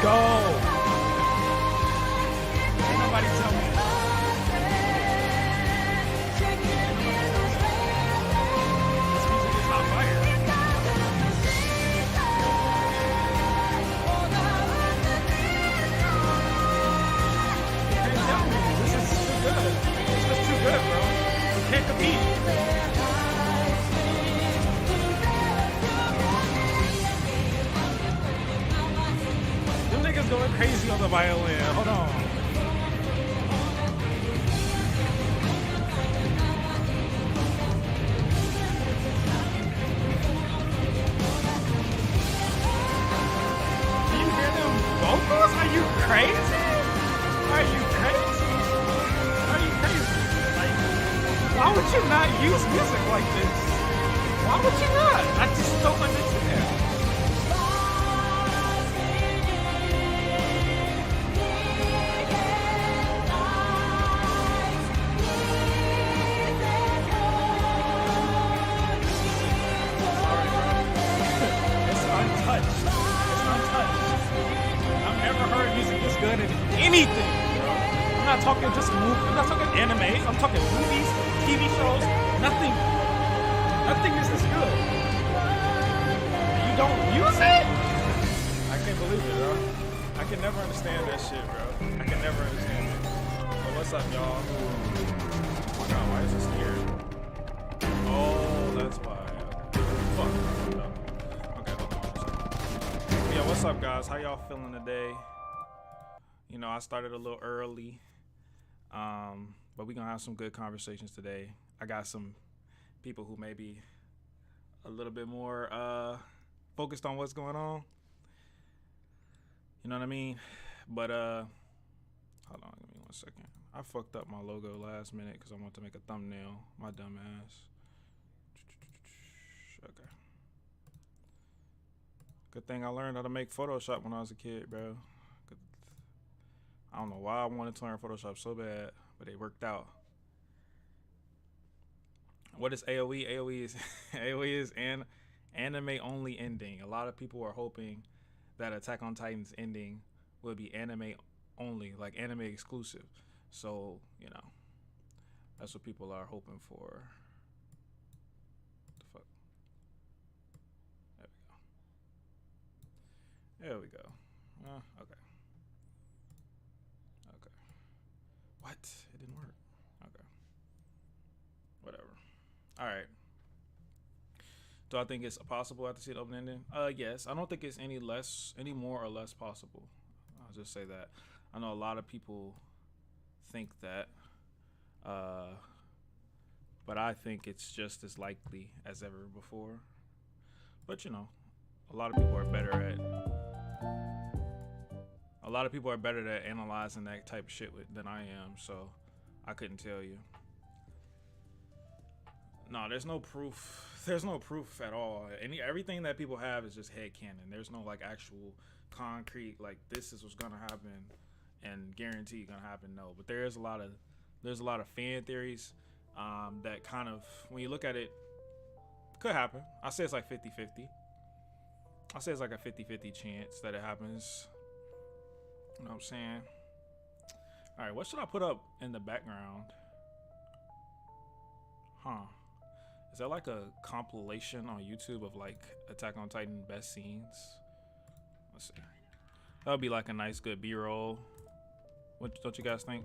go. Ain't nobody tell me. This music is hot fire. You can't tell me. This is too good. It's just too good, bro. You can't compete. Them niggas going crazy on the violin. Hold on. Do you hear them vocals? Are you crazy? Are you crazy? Are you crazy? Like, why would you not use music like this? Why would you not? I just don't understand. Good at anything, bro. I'm not talking just movies. I'm not talking anime. I'm talking movies, TV shows. Nothing is this good. You don't use it? I can't believe it, bro. I can never understand that shit, bro. I can never understand it. But what's up, y'all? Oh my god, why is this here? Oh, that's why. Fuck. Okay, hold on. Yeah, what's up, guys? How y'all feeling today? You know, I started a little early, but we're going to have some good conversations today. I got some people who may be a little bit more focused on what's going on. You know what I mean? But, hold on, give me 1 second. I fucked up my logo last minute because I wanted to make a thumbnail. My dumb ass. Okay. Good thing I learned how to make Photoshop when I was a kid, bro. I don't know why I wanted to learn Photoshop so bad, but it worked out. What is AOE? AOE is an anime only ending. A lot of people are hoping that Attack on Titan's ending will be anime only, like anime exclusive. So, you know, that's what people are hoping for. What the fuck? There we go. Okay. What? It didn't work. Okay. Whatever. All right. Do I think it's possible to see it open ending? Yes. I don't think it's any more or less possible. I'll just say that. I know a lot of people think that, but I think it's just as likely as ever before. But you know, a lot of people are better at analyzing that type of shit than I am, so I couldn't tell you. No, there's no proof. There's no proof at all. Everything that people have is just headcanon. There's no like actual concrete like this is what's gonna happen and guaranteed gonna happen. No, but there's a lot of fan theories that kind of, when you look at it, could happen. I say it's like 50-50. I say it's like a 50-50 chance that it happens. You know what I'm saying? All right, what should I put up in the background? Huh. Is that like a compilation on YouTube of like Attack on Titan best scenes? Let's see. That would be like a nice good B-roll. What don't you guys think?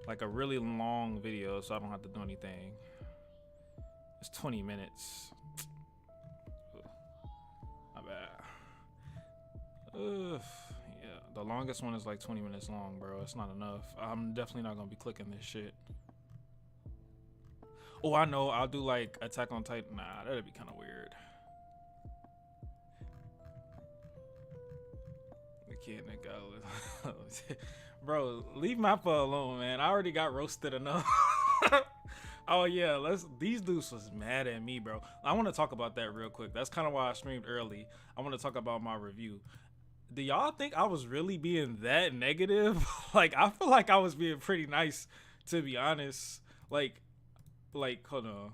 Like a really long video so I don't have to do anything. It's 20 minutes. My bad. Yeah, the longest one is like 20 minutes long, bro. It's not enough. I'm definitely not gonna be clicking this shit. Oh, I know. I'll do like Attack on Titan. Nah, that'd be kind of weird. The kid that got bro, leave Mappa alone, man. I already got roasted enough. Oh yeah, these dudes was mad at me, bro. I want to talk about that real quick. That's kind of why I streamed early. I want to talk about my review. Do y'all think I was really being that negative? Like, I feel like I was being pretty nice, to be honest. Like, hold on.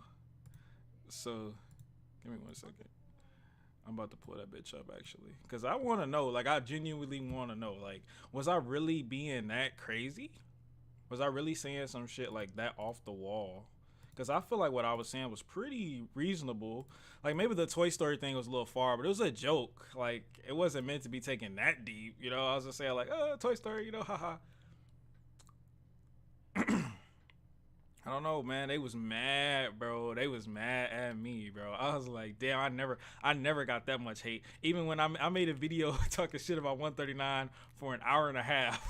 So, give me 1 second. I'm about to pull that bitch up actually, cause I want to know. Like, I genuinely want to know. Like, was I really being that crazy? Was I really saying some shit like that off the wall? Cause I feel like what I was saying was pretty reasonable. Like, maybe the Toy Story thing was a little far, but it was a joke. Like, it wasn't meant to be taken that deep. You know, I was just saying like, oh, Toy Story, you know, haha. I don't know, man. They was mad, bro. They was mad at me, bro. I was like, damn, I never got that much hate. Even when I made a video talking shit about 139 for an hour and a half,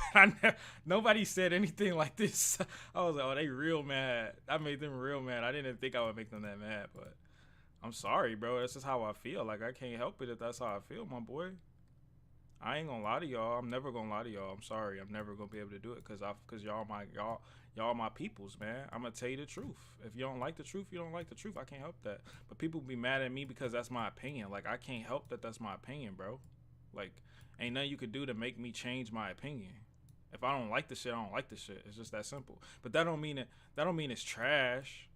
nobody said anything like this. I was like, oh, they real mad. I made them real mad. I didn't think I would make them that mad, but I'm sorry, bro. That's just how I feel. Like, I can't help it if that's how I feel, my boy. I ain't gonna lie to y'all. I'm never gonna lie to y'all. I'm sorry. I'm never gonna be able to do it because y'all my peoples, man. I'm gonna tell you the truth. If you don't like the truth, you don't like the truth. I can't help that. But people be mad at me because that's my opinion. Like, I can't help that that's my opinion, bro. Like, ain't nothing you could do to make me change my opinion. If I don't like the shit, I don't like the shit. It's just that simple. But that don't mean it's trash.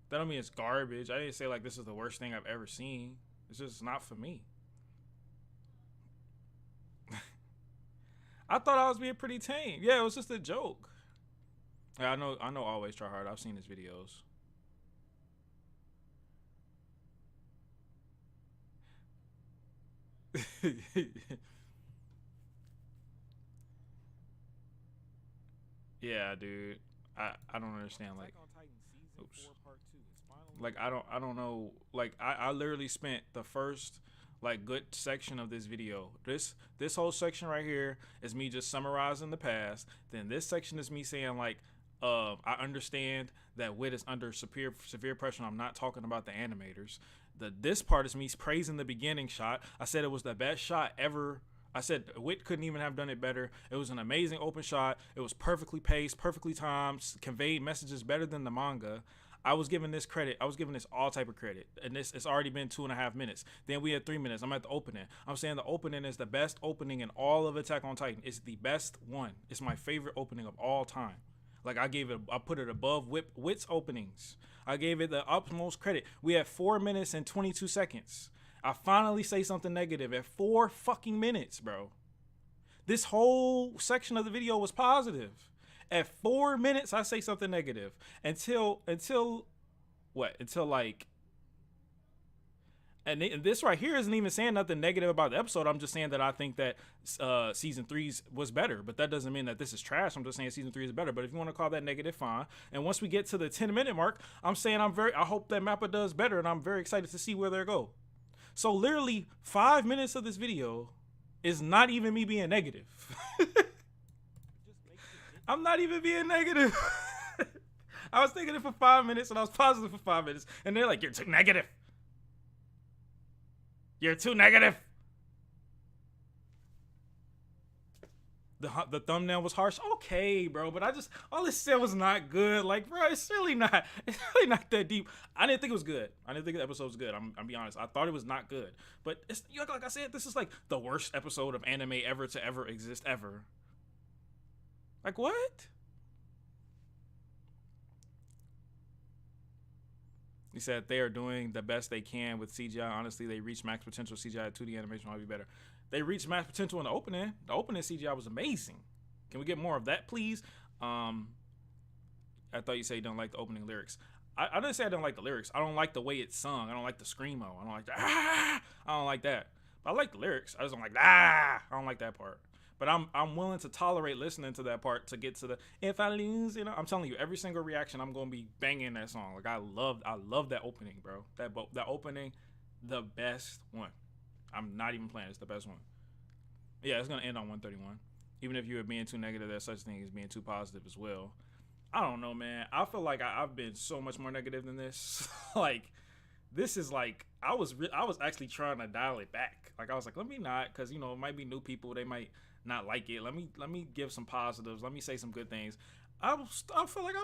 That don't mean it's garbage. I didn't say like this is the worst thing I've ever seen. It's just not for me. I thought I was being pretty tame. Yeah, it was just a joke. Yeah, I know. Always try hard. I've seen his videos. Yeah, dude. I don't understand. Like, oops. Like, I don't know. Like, I literally spent the first like good section of this video. This whole section right here is me just summarizing the past. Then this section is me saying like, I understand that Wit is under severe pressure. I'm not talking about the animators. This part is me praising the beginning shot. I said it was the best shot ever. I said Wit couldn't even have done it better. It was an amazing open shot. It was perfectly paced, perfectly timed, conveyed messages better than the manga. I was giving this credit. I was giving this all type of credit. And it's already been 2.5 minutes. Then we had 3 minutes. I'm at the opening. I'm saying the opening is the best opening in all of Attack on Titan. It's the best one. It's my favorite opening of all time. Like, I put it above Wit's openings. I gave it the utmost credit. We had 4 minutes and 22 seconds. I finally say something negative at 4 fucking minutes, bro. This whole section of the video was positive. At 4 minutes, I say something negative until like, and this right here isn't even saying nothing negative about the episode. I'm just saying that I think that season 3 was better, but that doesn't mean that this is trash. I'm just saying season 3 is better. But if you want to call that negative, fine. And once we get to the 10-minute mark, I'm saying I hope that Mappa does better, and I'm very excited to see where they go. So literally 5 minutes of this video is not even me being negative. I'm not even being negative. I was negative for 5 minutes and I was positive for 5 minutes. And they're like, you're too negative. You're too negative. The thumbnail was harsh. Okay, bro. But all it said was not good. Like, bro, it's really not that deep. I didn't think it was good. I didn't think the episode was good. I'm be honest. I thought it was not good. But it's like I said, this is like the worst episode of anime ever to ever exist ever. Like, what? He said they are doing the best they can with CGI. Honestly, they reached max potential. CGI 2D animation might be better. They reached max potential in the opening. The opening CGI was amazing. Can we get more of that, please? I thought you said you don't like the opening lyrics. I didn't say I don't like the lyrics. I don't like the way it's sung. I don't like the screamo. I don't like the ah. I don't like that. But I like the lyrics. I just don't like ah. I don't like that part. But I'm willing to tolerate listening to that part to get to the if I lose, you know. I'm telling you, every single reaction, I'm gonna be banging that song. Like, I love that opening, bro. That opening, the best one. I'm not even playing. It's the best one. Yeah, it's gonna end on 131. Even if you were being too negative, there's such thing as being too positive as well. I don't know, man. I feel like I've been so much more negative than this. Like, this is like I was actually trying to dial it back. Like, I was like, let me not, because you know it might be new people. They might not like it. Let me give some positives. Let me say some good things. I feel like I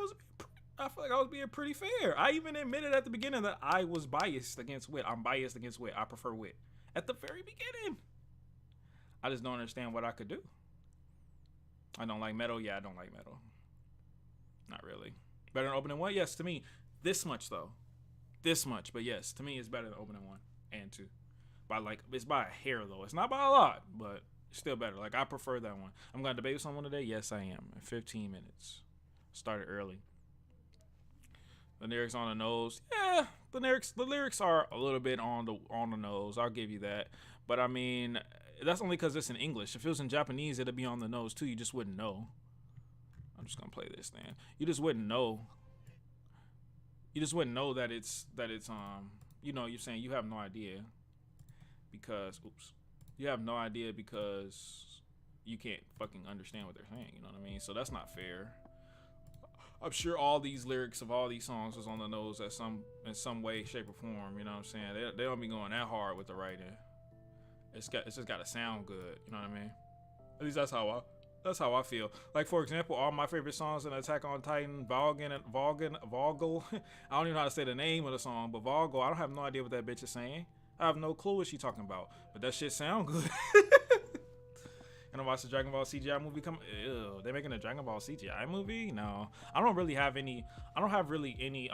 was being pretty fair. I even admitted at the beginning that I was biased against Wit. I'm biased against Wit. I prefer Wit at the very beginning. I just don't understand what I could do. I don't like metal. Yeah, I don't like metal. Not really. Better than opening 1? Yes, to me. This much though. This much, but yes, to me it's better than opening 1 and 2. by like it's by a hair though. It's not by a lot, but still better. Like I prefer that one. I'm gonna debate with someone today. Yes, I am. In 15 minutes. Started early. The lyrics on the nose. Yeah, the lyrics are a little bit on the nose. I'll give you that. But I mean, that's only because it's in English. If it was in Japanese, it'd be on the nose too. You just wouldn't know. I'm just gonna play this then. You just wouldn't know. You just wouldn't know that it's you know, you're saying you have no idea because you have no idea because you can't fucking understand what they're saying. You know what I mean? So that's not fair. I'm sure all these lyrics of all these songs was on the nose in some way, shape, or form. You know what I'm saying? They don't be going that hard with the writing. It's just got to sound good. You know what I mean? At least that's how I feel. Like for example, all my favorite songs in Attack on Titan, Vogel. I don't even know how to say the name of the song, but Vogel. I don't have no idea what that bitch is saying. I have no clue what she's talking about. But that shit sound good. And I watched the Dragon Ball CGI movie come. Ew, they making a Dragon Ball CGI movie? No, I don't have really any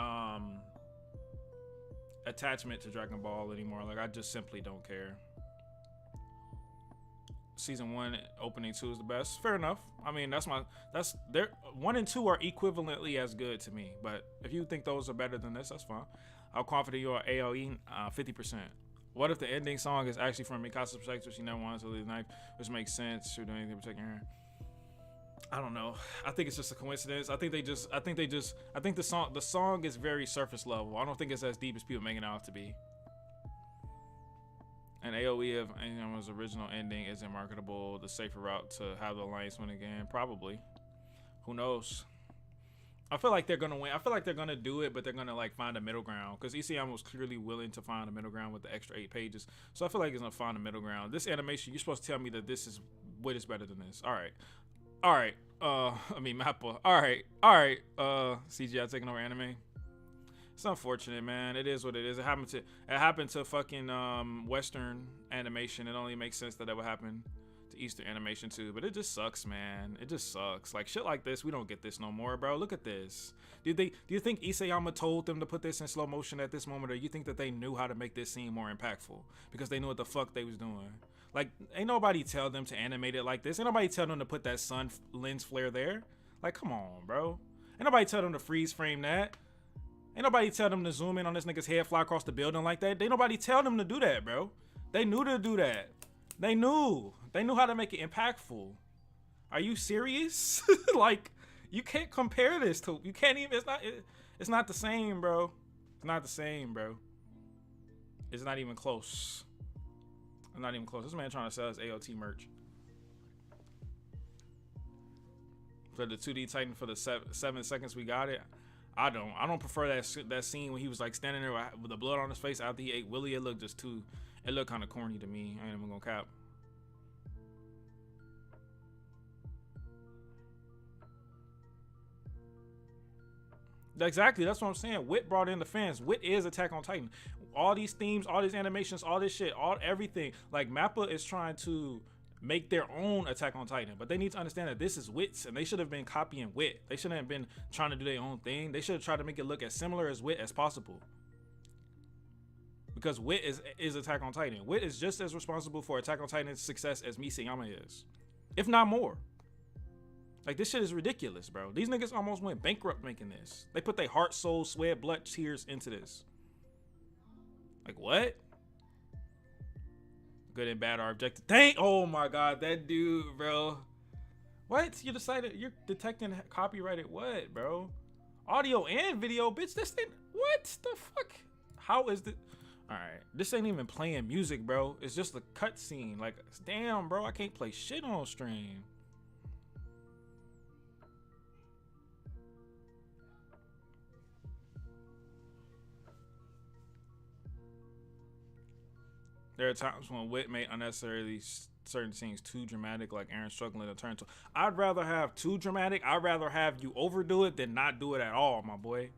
attachment to Dragon Ball anymore. Like I just simply don't care. Season 1 opening 2 is the best. Fair enough. I mean, that's 1 and 2 are equivalently as good to me. But if you think those are better than this, that's fine. How confident you are? AOE 50%. What if the ending song is actually from Mikasa's perspective? She never wants to leave the knife, which makes sense. She'll do anything to protect her. I don't know. I think it's just a coincidence. I think the song is very surface level. I don't think it's as deep as people making it out to be. And AOE of Angel's original ending isn't marketable. The safer route to have the Alliance win again, probably. Who knows? I feel like they're gonna win. I feel like they're gonna do it, but they're gonna like find a middle ground because ECM was clearly willing to find a middle ground with the extra 8 pages. So I feel like it's gonna find a middle ground. This animation, you're supposed to tell me that this is what is better than this. All right. I mean Mappa. All right. CGI taking over anime. It's unfortunate, man. It is what it is. It happened to fucking Western animation. It only makes sense that would happen to Eastern animation too. But it just sucks, man. It just sucks. Like shit like this, we don't get this no more, bro. Look at this. Do you think Isayama told them to put this in slow motion at this moment, or you think that they knew how to make this scene more impactful because they knew what the fuck they was doing? Like, ain't nobody tell them to animate it like this. Ain't nobody tell them to put that sun lens flare there. Like, come on, bro. Ain't nobody tell them to freeze frame that. Ain't nobody tell them to zoom in on this nigga's head, fly across the building like that. Ain't nobody tell them to do that, bro. They knew to do that. They knew how to make it impactful. Are you serious? Like, you can't compare this to. You can't even. It's not the same, bro. It's not the same, bro. It's not even close. It's not even close. This man trying to sell his AOT merch. For the 2D Titan for the 7 seconds we got it. I don't prefer that scene when he was like standing there with the blood on his face after he ate Willie. It looked kind of corny to me. I ain't even gonna cap. Exactly, that's what I'm saying. Wit brought in the fans. Wit is Attack on Titan. All these themes, all these animations, all this shit, everything. Like Mappa is trying to make their own Attack on Titan, but they need to understand that this is Wit's, and they should have been copying Wit. They shouldn't have been trying to do their own thing. They should have tried to make it look as similar as Wit as possible. Because Wit is Attack on Titan. Wit is just as responsible for Attack on Titan's success as Misayama is, if not more. Like, this shit is ridiculous, bro. These niggas almost went bankrupt making this. They put their heart, soul, sweat, blood, tears into this. Like, what? Good and bad are objective. Oh my god, that dude, bro. What? You decided you're detecting copyrighted what, bro? Audio and video, bitch. This thing. What the fuck? How is this? Alright. This ain't even playing music, bro. It's just a cutscene. Like, damn, bro. I can't play shit on stream. There are times when Wit made unnecessarily certain scenes too dramatic, like Aaron struggling to turn to. I'd rather have too dramatic. I'd rather have you overdo it than not do it at all, my boy.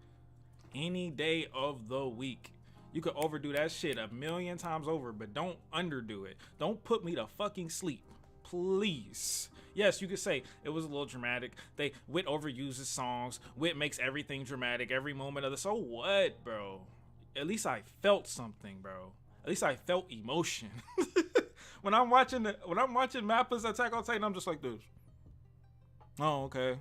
Any day of the week. You could overdo that shit 1,000,000 times over, but don't underdo it. Don't put me to fucking sleep, please. Yes, you could say it was a little dramatic. Wit overuses songs. Wit makes everything dramatic every moment of the. So what, bro? At least I felt something, bro. At least I felt emotion. When I'm watching Mappa's Attack on Titan, I'm just like this. Oh, okay.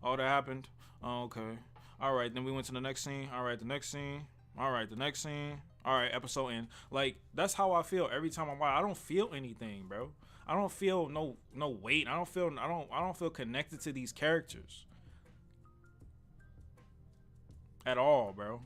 Oh, that happened. Oh, okay. All right, then we went to the next scene. All right, the next scene. All right, the next scene. All right, episode end. Like, that's how I feel every time I watch. I don't feel anything, bro. I don't feel no weight. I don't feel connected to these characters at all, bro.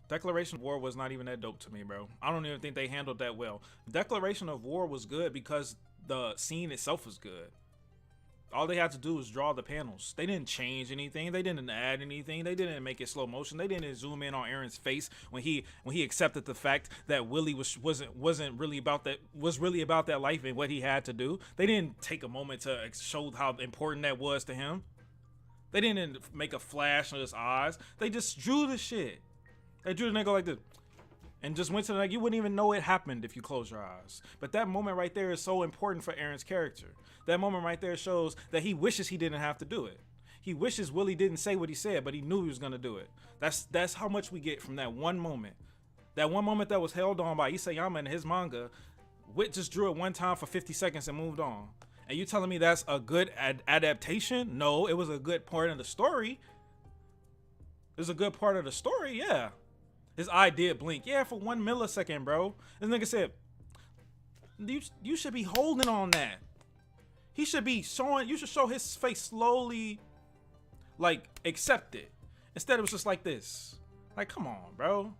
Declaration of War was not even that dope to me, bro. I don't even think they handled that well. Declaration of War was good because the scene itself was good. All they had to do was draw the panels. They didn't change anything. They didn't add anything. They didn't make it slow motion. They didn't zoom in on Eren's face when he accepted the fact that Willie wasn't really about that, was really about that life and what he had to do. They didn't take a moment to show how important that was to him. They didn't make a flash of his eyes. They just drew the shit. They drew the nigga like this and just went to the, like, you wouldn't even know it happened if you close your eyes. But that moment right there is so important for Eren's character. That moment right there shows that he wishes he didn't have to do it. He wishes Willie didn't say what he said, but he knew he was gonna do it. That's how much we get from that one moment. That one moment that was held on by Isayama in his manga. Wit just drew it one time for 50 seconds and moved on. And you telling me that's a good adaptation? No, it was a good part of the story. It was a good part of the story, yeah. His eye did blink. Yeah, for 1 millisecond, bro. This nigga said, you should be holding on that. He should be showing, you should show his face slowly, like, accept it. Instead, it was just like this. Like, come on, bro.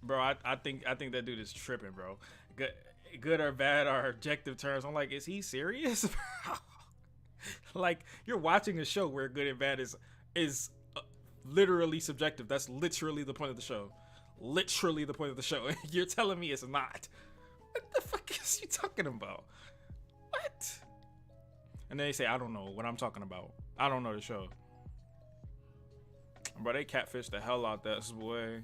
Bro, I think that dude is tripping, bro. Good or bad are objective terms. I'm like, is he serious? Like, you're watching a show where good and bad is literally subjective. That's literally the point of the show. Literally the point of the show. You're telling me it's not. What the fuck is you talking about? What? And then they say, I don't know what I'm talking about. I don't know the show. Bro, they catfish the hell out that boy.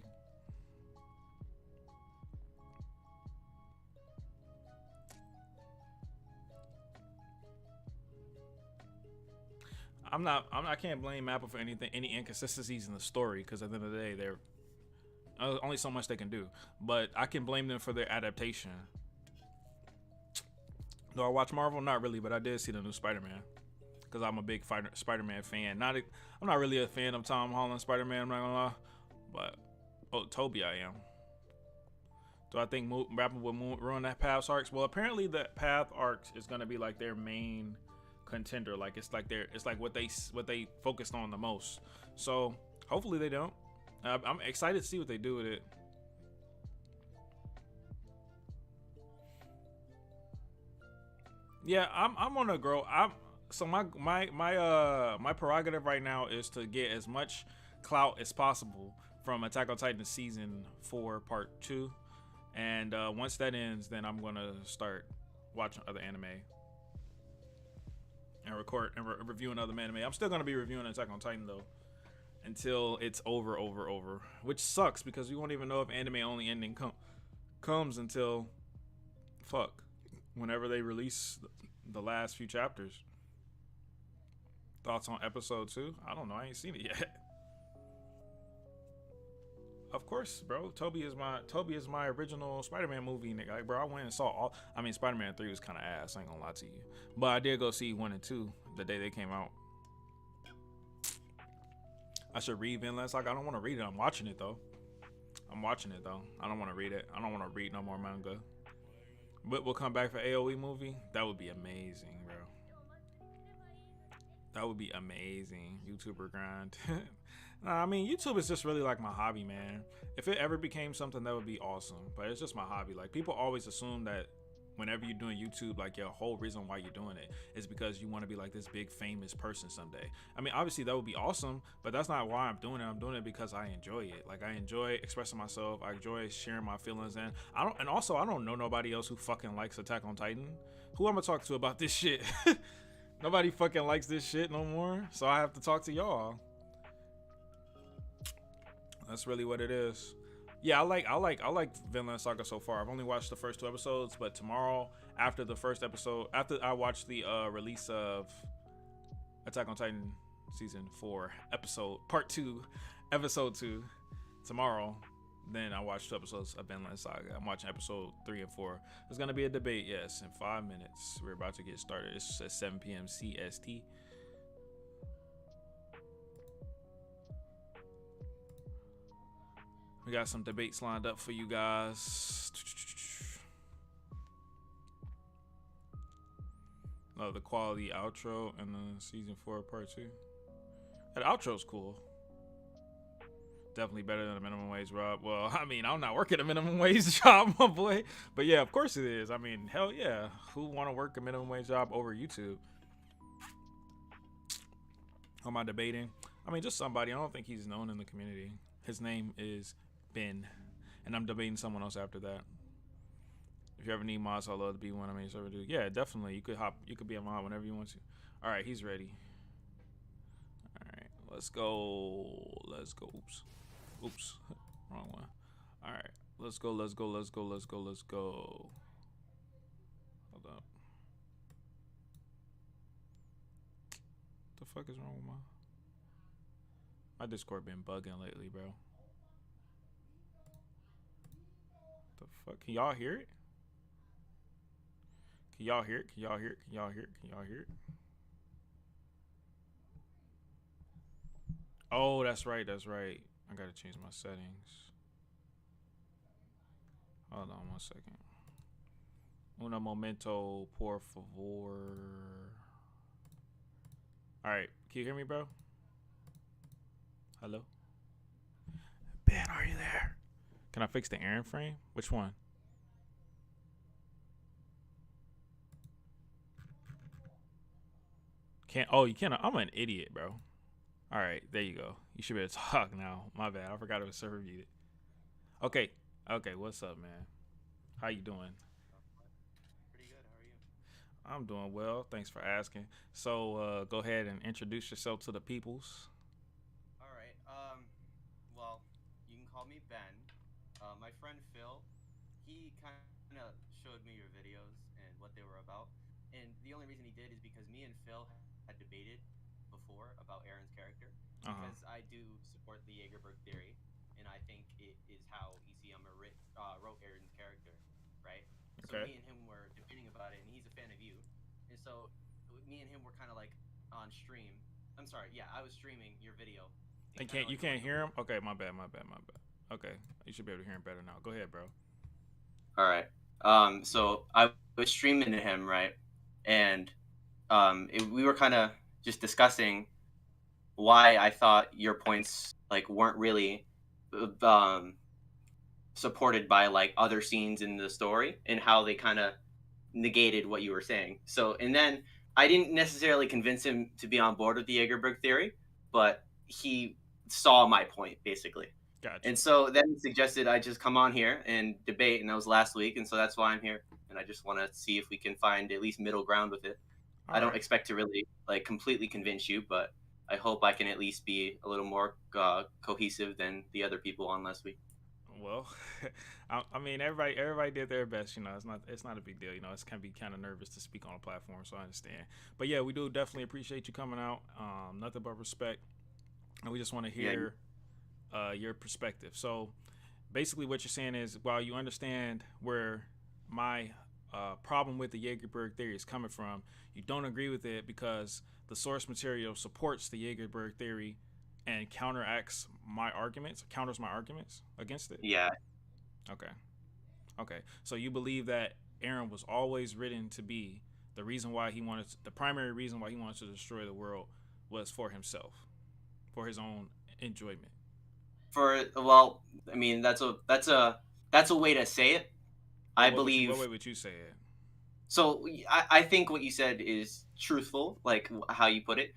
I can't blame Mappa for any inconsistencies in the story, because at the end of the day, they're only so much they can do. But I can blame them for their adaptation. Do I watch Marvel? Not really, but I did see the new Spider-Man because I'm a big Spider-Man fan. I'm not really a fan of Tom Holland Spider-Man, I'm not gonna lie, but Toby I am. Do I think Rapper will ruin that Path's arcs? Well, apparently the Path arcs is gonna be like their main contender. Like it's like what they focused on the most. So hopefully they don't. I'm excited to see what they do with it. Yeah, I'm on a grow. So my prerogative right now is to get as much clout as possible from Attack on Titan season 4 part 2, and once that ends, then I'm gonna start watching other anime and reviewing other anime. I'm still gonna be reviewing Attack on Titan though until it's over, which sucks because we won't even know if anime only ending comes until whenever they release the last few chapters. Thoughts on episode 2? I don't know. I ain't seen it yet. Of course, bro. Toby is my original Spider-Man movie, nigga. Like, bro, I went and saw all. I mean, Spider-Man 3 was kind of ass. I ain't gonna lie to you, but I did go see 1 and 2 the day they came out. I should read Vinland Saga. I don't want to read it. I'm watching it though. I don't want to read it. I don't want to read no more manga. But we'll come back for AOE movie. That would be amazing, bro. That would be amazing. YouTuber grind. Nah, I mean, YouTube is just really like my hobby, man. If it ever became something, that would be awesome. But it's just my hobby. Like, people always assume that whenever you're doing YouTube, like, your whole reason why you're doing it is because you want to be like this big famous person someday. I mean, obviously that would be awesome, but that's not why I'm doing it. I'm doing it because I enjoy it. Like, I enjoy expressing myself. I enjoy sharing my feelings, and I don't know nobody else who fucking likes Attack on Titan. Who I'm gonna talk to about this shit? Nobody fucking likes this shit no more, so I have to talk to y'all. That's really what it is. Yeah, I like Vinland Saga so far. I've only watched the first two episodes, but tomorrow, after the first episode, after I watch the release of Attack on Titan season 4 episode part 2, episode 2 tomorrow, then I watch 2 episodes of Vinland Saga. I'm watching episode 3 and 4. There's gonna be a debate, yes, in 5 minutes. We're about to get started. It's at 7 p.m. CST. We got some debates lined up for you guys. Oh, the quality outro and the season 4 part 2. That outro's cool. Definitely better than a minimum wage job. Well, I mean, I'm not working a minimum wage job, my boy. But yeah, of course it is. I mean, hell yeah. Who want to work a minimum wage job over YouTube? Who am I debating? I mean, just somebody. I don't think he's known in the community. His name is Ben. And I'm debating someone else after that. If you ever need mods, I'd love to be one. I mean, server dude. Yeah, definitely. You could hop. You could be a mod whenever you want to. All right, he's ready. All right, let's go. Let's go. Oops. Oops. Wrong one. All right, let's go. Let's go. Let's go. Let's go. Let's go. Hold up. The fuck is wrong with my Discord been bugging lately, bro? The fuck? Can y'all hear it? Can y'all hear it? Can y'all hear it? Can y'all hear it? Can y'all hear it? Oh, that's right. That's right. I gotta change my settings. Hold on 1 second. Una momento, por favor. All right. Can you hear me, bro? Hello? Ben, are you there? Can I fix the Aaron frame? Which one? Can't. Oh, you can't. I'm an idiot, bro. All right, there you go. You should be able to talk now. My bad. I forgot it was server muted. Okay. Okay. What's up, man? How you doing? Pretty good. How are you? I'm doing well. Thanks for asking. So, go ahead and introduce yourself to the peoples. All right. Well, you can call me Ben. My friend Phil, he kind of showed me your videos and what they were about. And the only reason he did is because me and Phil had debated before about Aaron's character. Uh huh. Because I do support the Jaegerberg theory, and I think it is how ECM wrote Aaron's character, right? So Okay. me and him were debating about it, and he's a fan of you, and so me and him were kind of like on stream. I'm sorry, yeah, I was streaming your video and And kind of can't you like can't going hear over. him? Okay, my bad. My bad. My bad. Okay, you should be able to hear him better now. Go ahead, bro. All right. So I was streaming to him, right? And we were kind of just discussing why I thought your points like weren't really um supported by like other scenes in the story and how they kind of negated what you were saying. So, and then I didn't necessarily convince him to be on board with the Jagerberg theory, but he saw my point basically. Gotcha. And so then he suggested I just come on here and debate, and that was last week, and so that's why I'm here. And I just want to see if we can find at least middle ground with it. All I don't right. expect to really like completely convince you, but I hope I can at least be a little more cohesive than the other people on last week. Well, I mean, everybody did their best. You know, it's not a big deal. You know, it can be kind of nervous to speak on a platform, so I understand. But yeah, we do definitely appreciate you coming out. Nothing but respect, and we just want to Yeah, hear your perspective. So basically, what you're saying is, while you understand where my problem with the Jaegerberg theory is coming from, you don't agree with it because the source material supports the Jaegerberg theory and counters my arguments against it. yeah. Okay. Okay. So you believe that Aaron was always written to be the primary reason why he wanted to destroy the world was for himself, for his own enjoyment. For well, I mean that's a way to say it. Well, I what believe way would you say it? so. I think what you said is truthful, like how you put it.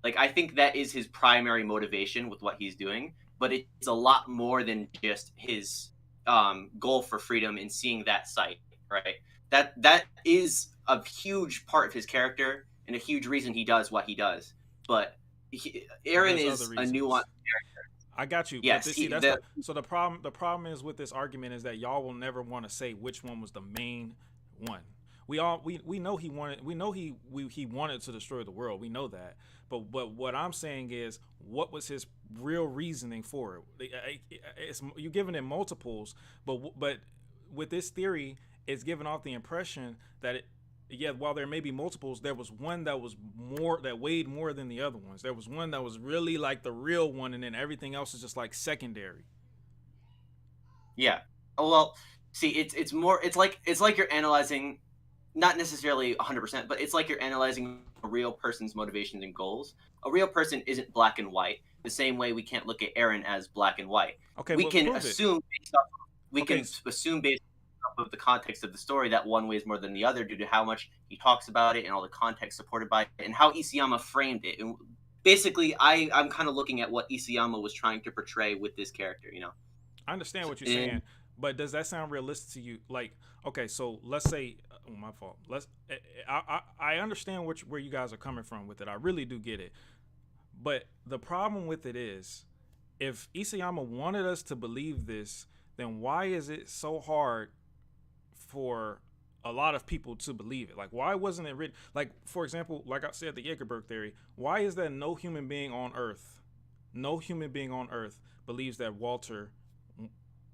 Like I think that is his primary motivation with what he's doing, but it's a lot more than just his goal for freedom and seeing that sight, right? That is a huge part of his character and a huge reason he does what he does. But But Aaron there's other is a nuanced reasons. character. I got you, but Yes, this, see, that's the so the problem. The problem is with this argument is that y'all will never want to say which one was the main one. We know he wanted, we know he wanted to destroy the world. We know that, but what I'm saying is, what was his real reasoning for it? You're giving it multiples, but with this theory, it's giving off the impression that it, yeah, while there may be multiples, there was one that was more, that weighed more than the other ones. There was one that was really like the real one, and then everything else is just like secondary. yeah. Oh, well, see, it's more. It's like you're analyzing, not necessarily 100%, but it's like you're analyzing a real person's motivations and goals. A real person isn't black and white. The same way we can't look at Aaron as black and white. Okay, We well, can prove it. assume based off, we Okay, can assume based off of the context of the story that one weighs more than the other due to how much he talks about it and all the context supported by it and how Isayama framed it. And basically, I'm kind of looking at what Isayama was trying to portray with this character. I understand what you're And saying, but does that sound realistic to you? Like, okay, so let's say, oh, my fault. I understand where you guys are coming from with it. I really do get it, but the problem with it is, if Isayama wanted us to believe this, then why is it so hard for a lot of people to believe it? Like, why wasn't it written? Like, for example, like I said, the Jaegerberg theory. Why is that no human being on Earth believes that Walter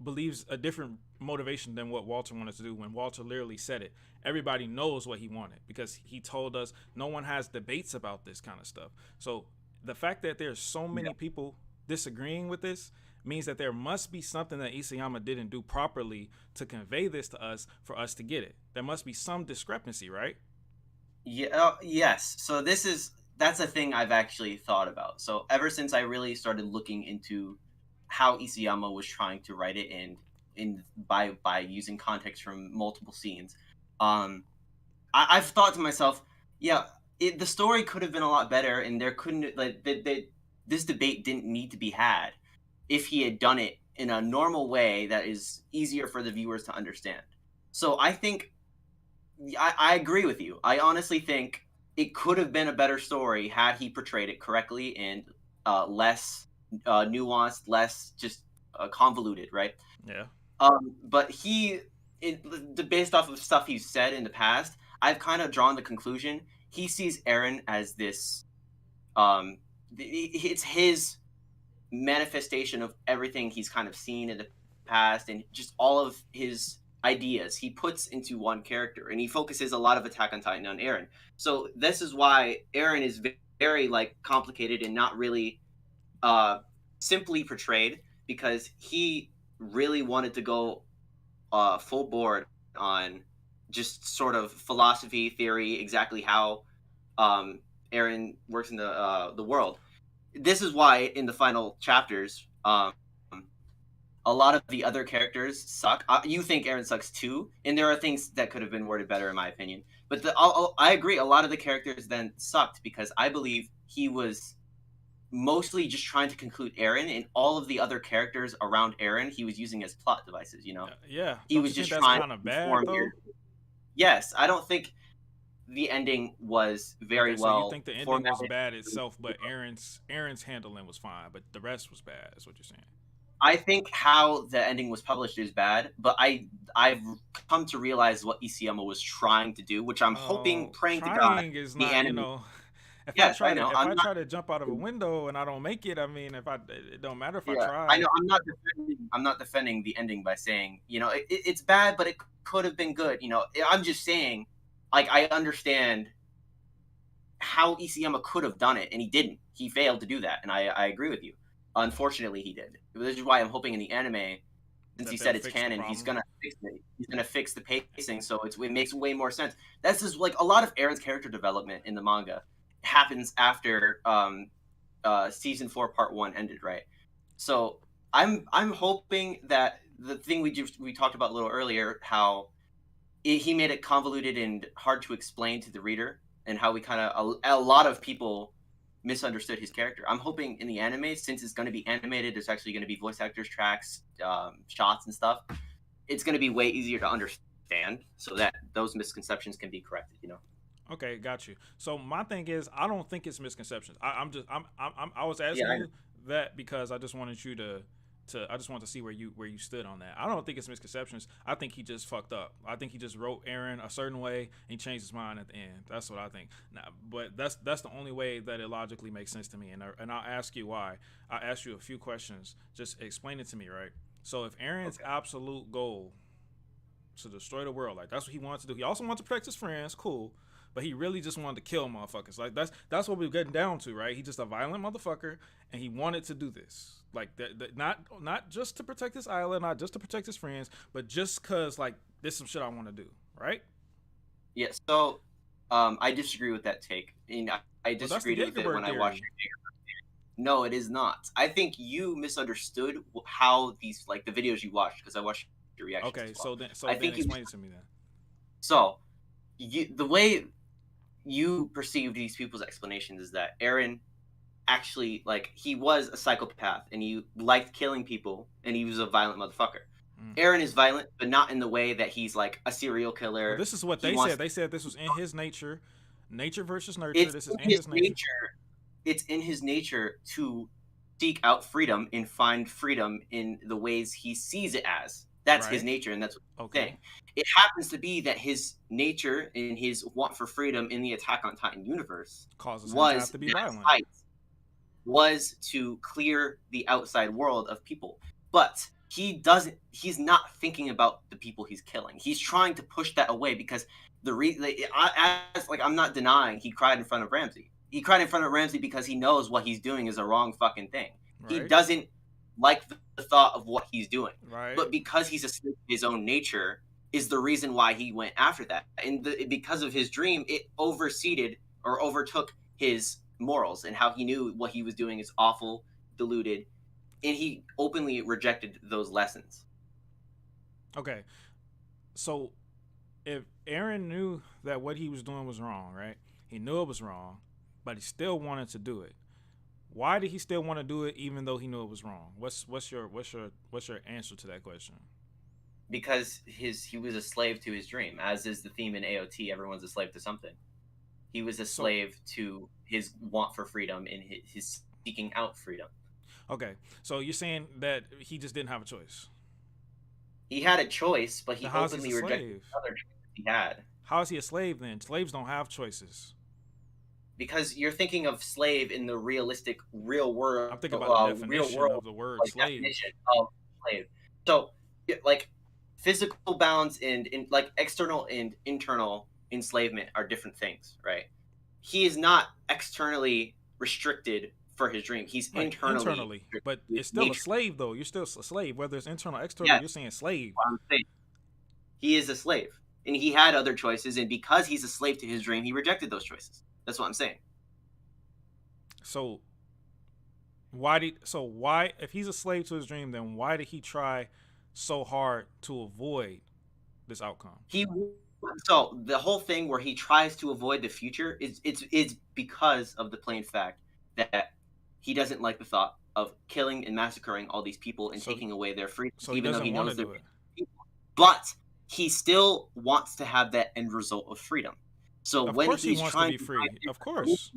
believes a different motivation than what Walter wanted to do when Walter literally said it? Everybody knows what he wanted because he told us no one has debates about this kind of stuff. So the fact that there's so many people disagreeing with this means that there must be something that Isayama didn't do properly to convey this to us for us to get it. There must be some discrepancy, right? yeah, yes. So that's a thing I've actually thought about. So ever since I really started looking into how Isayama was trying to write it in by using context from multiple scenes, um, I've thought to myself, yeah, the story could have been a lot better, and there couldn't this debate didn't need to be had if he had done it in a normal way that is easier for the viewers to understand. So I think I agree with you. I honestly think it could have been a better story had he portrayed it correctly and less nuanced, less just convoluted, right? Yeah. But based off of stuff he's said in the past, I've kind of drawn the conclusion he sees Aaron as this. It's his manifestation of everything he's kind of seen in the past and just all of his ideas he puts into one character, and he focuses a lot of Attack on Titan on Aaron. So this is why Aaron is very like complicated and not really uh simply portrayed, because he really wanted to go full board on just sort of philosophy theory, exactly how um Aaron works in the world. This is why in the final chapters, a lot of the other characters suck. You think Aaron sucks too, and there are things that could have been worded better, in my opinion. But I agree. A lot of the characters then sucked because I believe he was mostly just trying to conclude Aaron, and all of the other characters around Aaron he was using as plot devices. Yeah. He Don't was you think just that's trying kind to of bad inform though? Aaron. Yes, I don't think the ending was very Okay, so you well think the ending was formatted. bad itself, but Aaron's handling was fine, but the rest was bad. Is what you're saying? I think how the ending was published is bad, but I've come to realize what Isayama was trying to do, which I'm hoping, Oh, praying to God, trying is the not, anime. If I Yes, try I to know. if I'm I not. try to jump out of a window and I don't make it, I mean, if I it don't matter if I Yeah, I try. know. I'm not defending the ending by saying it's bad, but it could have been good. I'm just saying, like, I understand how Isayama could have done it, and he didn't. He failed to do that, and I agree with you. Unfortunately, he did. This is why I'm hoping in the anime, since he That they'll said it's fix the canon, he's problem. gonna fix it. He's gonna fix the pacing, so it makes way more sense. That's just like a lot of Aaron's character development in the manga happens after season 4 part 1 ended, right? So I'm hoping that the thing we talked about a little earlier, how he made it convoluted and hard to explain to the reader, and how we kind of a lot of people misunderstood his character. I'm hoping in the anime, since it's going to be animated, there's actually going to be voice actors tracks, shots and stuff. It's going to be way easier to understand, so that those misconceptions can be corrected. Okay, got you. So my thing is, I don't think it's misconceptions. I was Yeah, asking I know. you that because I just wanted you to I just want to see where you stood on that. I don't think it's misconceptions. I think he just fucked up. I think he just wrote Aaron a certain way and he changed his mind at the end. That's what I think. Now, but that's the only way that it logically makes sense to me. And I'll ask you why. I'll ask you a few questions. Just explain it to me, right? So if Aaron's absolute goal to destroy the world, like that's what he wants to do. He also wants to protect his friends, cool. But he really just wanted to kill motherfuckers. Like that's what we're getting down to, right? He's just a violent motherfucker, and he wanted to do this. Like not just to protect his island, not just to protect his friends, but just cause like this is some shit I want to do, right? Yeah. So, I disagree with that take. And I disagreed with it when I watched your Jaeger. No, it is not. I think you misunderstood how these like the videos you watched because I watched your reactions. Okay, as well. so then explain it to me then. So, the way you perceive these people's explanations is that Aaron actually like he was a psychopath and he liked killing people and he was a violent motherfucker. Aaron is violent, but not in the way that he's like a serial killer. Well, this is what they said. They said this was in his nature. Nature versus nurture. This is in his nature. It's in his nature to seek out freedom and find freedom in the ways he sees it as. That's his nature, and that's what I'm saying. It happens to be that his nature and his want for freedom in the Attack on Titan universe causes him to have to be violent. Was to clear the outside world of people. But he's not thinking about the people he's killing. He's trying to push that away because I'm not denying he cried in front of Ramsey. He cried in front of Ramsey because he knows what he's doing is a wrong fucking thing. Right. He doesn't like the thought of what he's doing. Right. But because he's a slave to his own nature is the reason why he went after that. And because of his dream, it overtook his morals and how he knew what he was doing is awful, deluded, and he openly rejected those lessons. Okay. So if Aaron knew that what he was doing was wrong, right? He knew it was wrong, but he still wanted to do it. Why did he still want to do it even though he knew it was wrong? What's your answer to that question? Because he was a slave to his dream, as is the theme in AOT. Everyone's a slave to something. He was a slave to his want for freedom and his seeking out freedom. Okay, so you're saying that he just didn't have a choice. He had a choice, but he openly rejected the other choices he had. How is he a slave then? Slaves don't have choices. Because you're thinking of slave in the realistic real world. I'm thinking about the definition of the word slave. Definition of slave. So, like, physical bounds and like external and internal enslavement are different things, right? He is not externally restricted for his dream. He's internally but it's still a slave though. You're still a slave, whether it's internal or external. Yes. You're saying slave. I'm saying he is a slave, and he had other choices, and because he's a slave to his dream, he rejected those choices. That's what I'm saying. So if he's a slave to his dream, then why did he try so hard to avoid this outcome? So the whole thing where he tries to avoid the future is because of the plain fact that he doesn't like the thought of killing and massacring all these people and taking away their freedom, even though he knows they're people. But he still wants to have that end result of freedom. So when he's trying to be free, of course,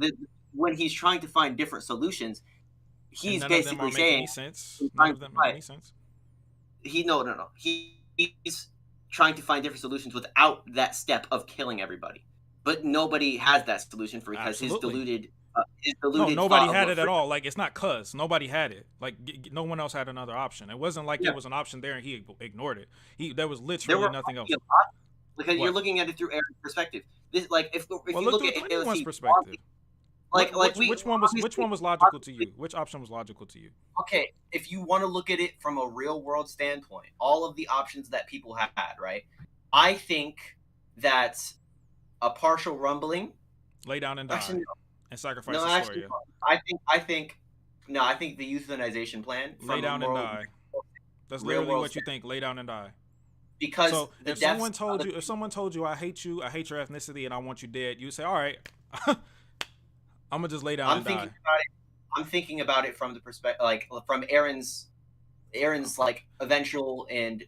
when he's trying to find different solutions, he's basically saying, none of them make any sense. No. He's trying to find different solutions without that step of killing everybody. But nobody has that solution for because his deluded. Nobody had it at all. Like, it's not cuz nobody had it. Like, no one else had another option. It wasn't like there was an option there and he ignored it. There was literally nothing else. Because you're looking at it through Aaron's perspective. This, like, if you look at anyone's perspective, which one was logical to you? Which option was logical to you? Okay, if you want to look at it from a real world standpoint, all of the options that people had, right? I think that a partial rumbling, lay down and die. Actually, and sacrifice Astoria. I think the euthanization plan. Lay down and die. That's literally what you think. Lay down and die. Because if someone told you I hate your ethnicity and I want you dead, you say, all right, I'm gonna just lay down and die. I'm thinking about it from the perspective, like from Aaron's like eventual and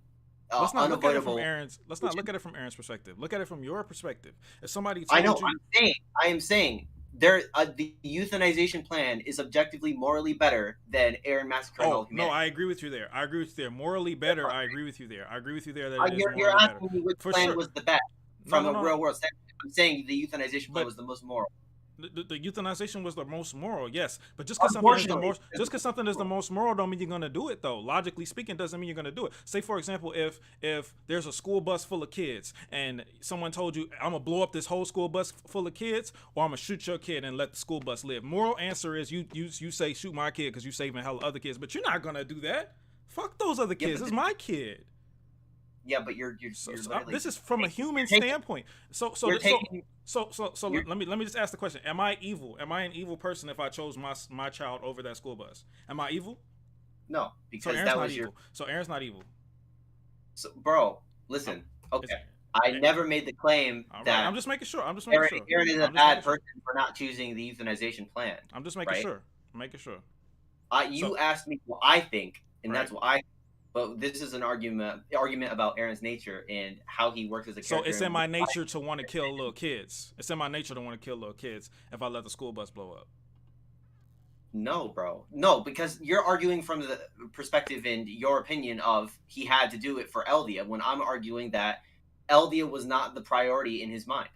let's not unavoidable. Look at it from Aaron's perspective. Look at it from your perspective. If somebody told you, I am saying the euthanization plan is objectively morally better than Aaron massacring all Oh no, humanity. I agree with you there. I agree with you there. Morally better. I agree with you there. I agree with you there that it is You're morally better asking me which for plan sure. was the best No, from no, a no, real no. world standpoint. I'm saying the euthanization plan But was the most moral. the euthanization was the most moral, yes. But Unfortunately, just because something is the most moral, don't mean you're gonna do it though. Logically speaking, doesn't mean you're gonna do it. Say for example, if there's a school bus full of kids and someone told you, I'm gonna blow up this whole school bus full of kids, or I'm gonna shoot your kid and let the school bus live. Moral answer is you say shoot my kid because you're saving hell of other kids, but you're not gonna do that. Fuck those other kids. It's my kid. yeah, but you're So, literally this is from a human you're taking, standpoint. So so you're so taking so you're, let me just ask the question: am I evil? Am I an evil person if I chose my child over that school bus? Am I evil? no, So because Aaron's that not was your evil. So Aaron's not evil. so, bro. Oh, Listen, it's, okay, I never made the claim all right. I'm that just making sure. I'm just making sure. Aaron is a I'm just bad making sure. person for not choosing the euthanization plan, I'm just making right? sure. I'm making sure. So You asked me what I think, and right. that's what I. But this is an argument about Aaron's nature and how he works as a So character. it's in And my nature to want to kill little kids. It's in my nature to want to kill little kids if I let the school bus blow up. no, bro, no, because you're arguing from the perspective and your opinion of he had to do it for Eldia, when I'm arguing that Eldia was not the priority in his mind.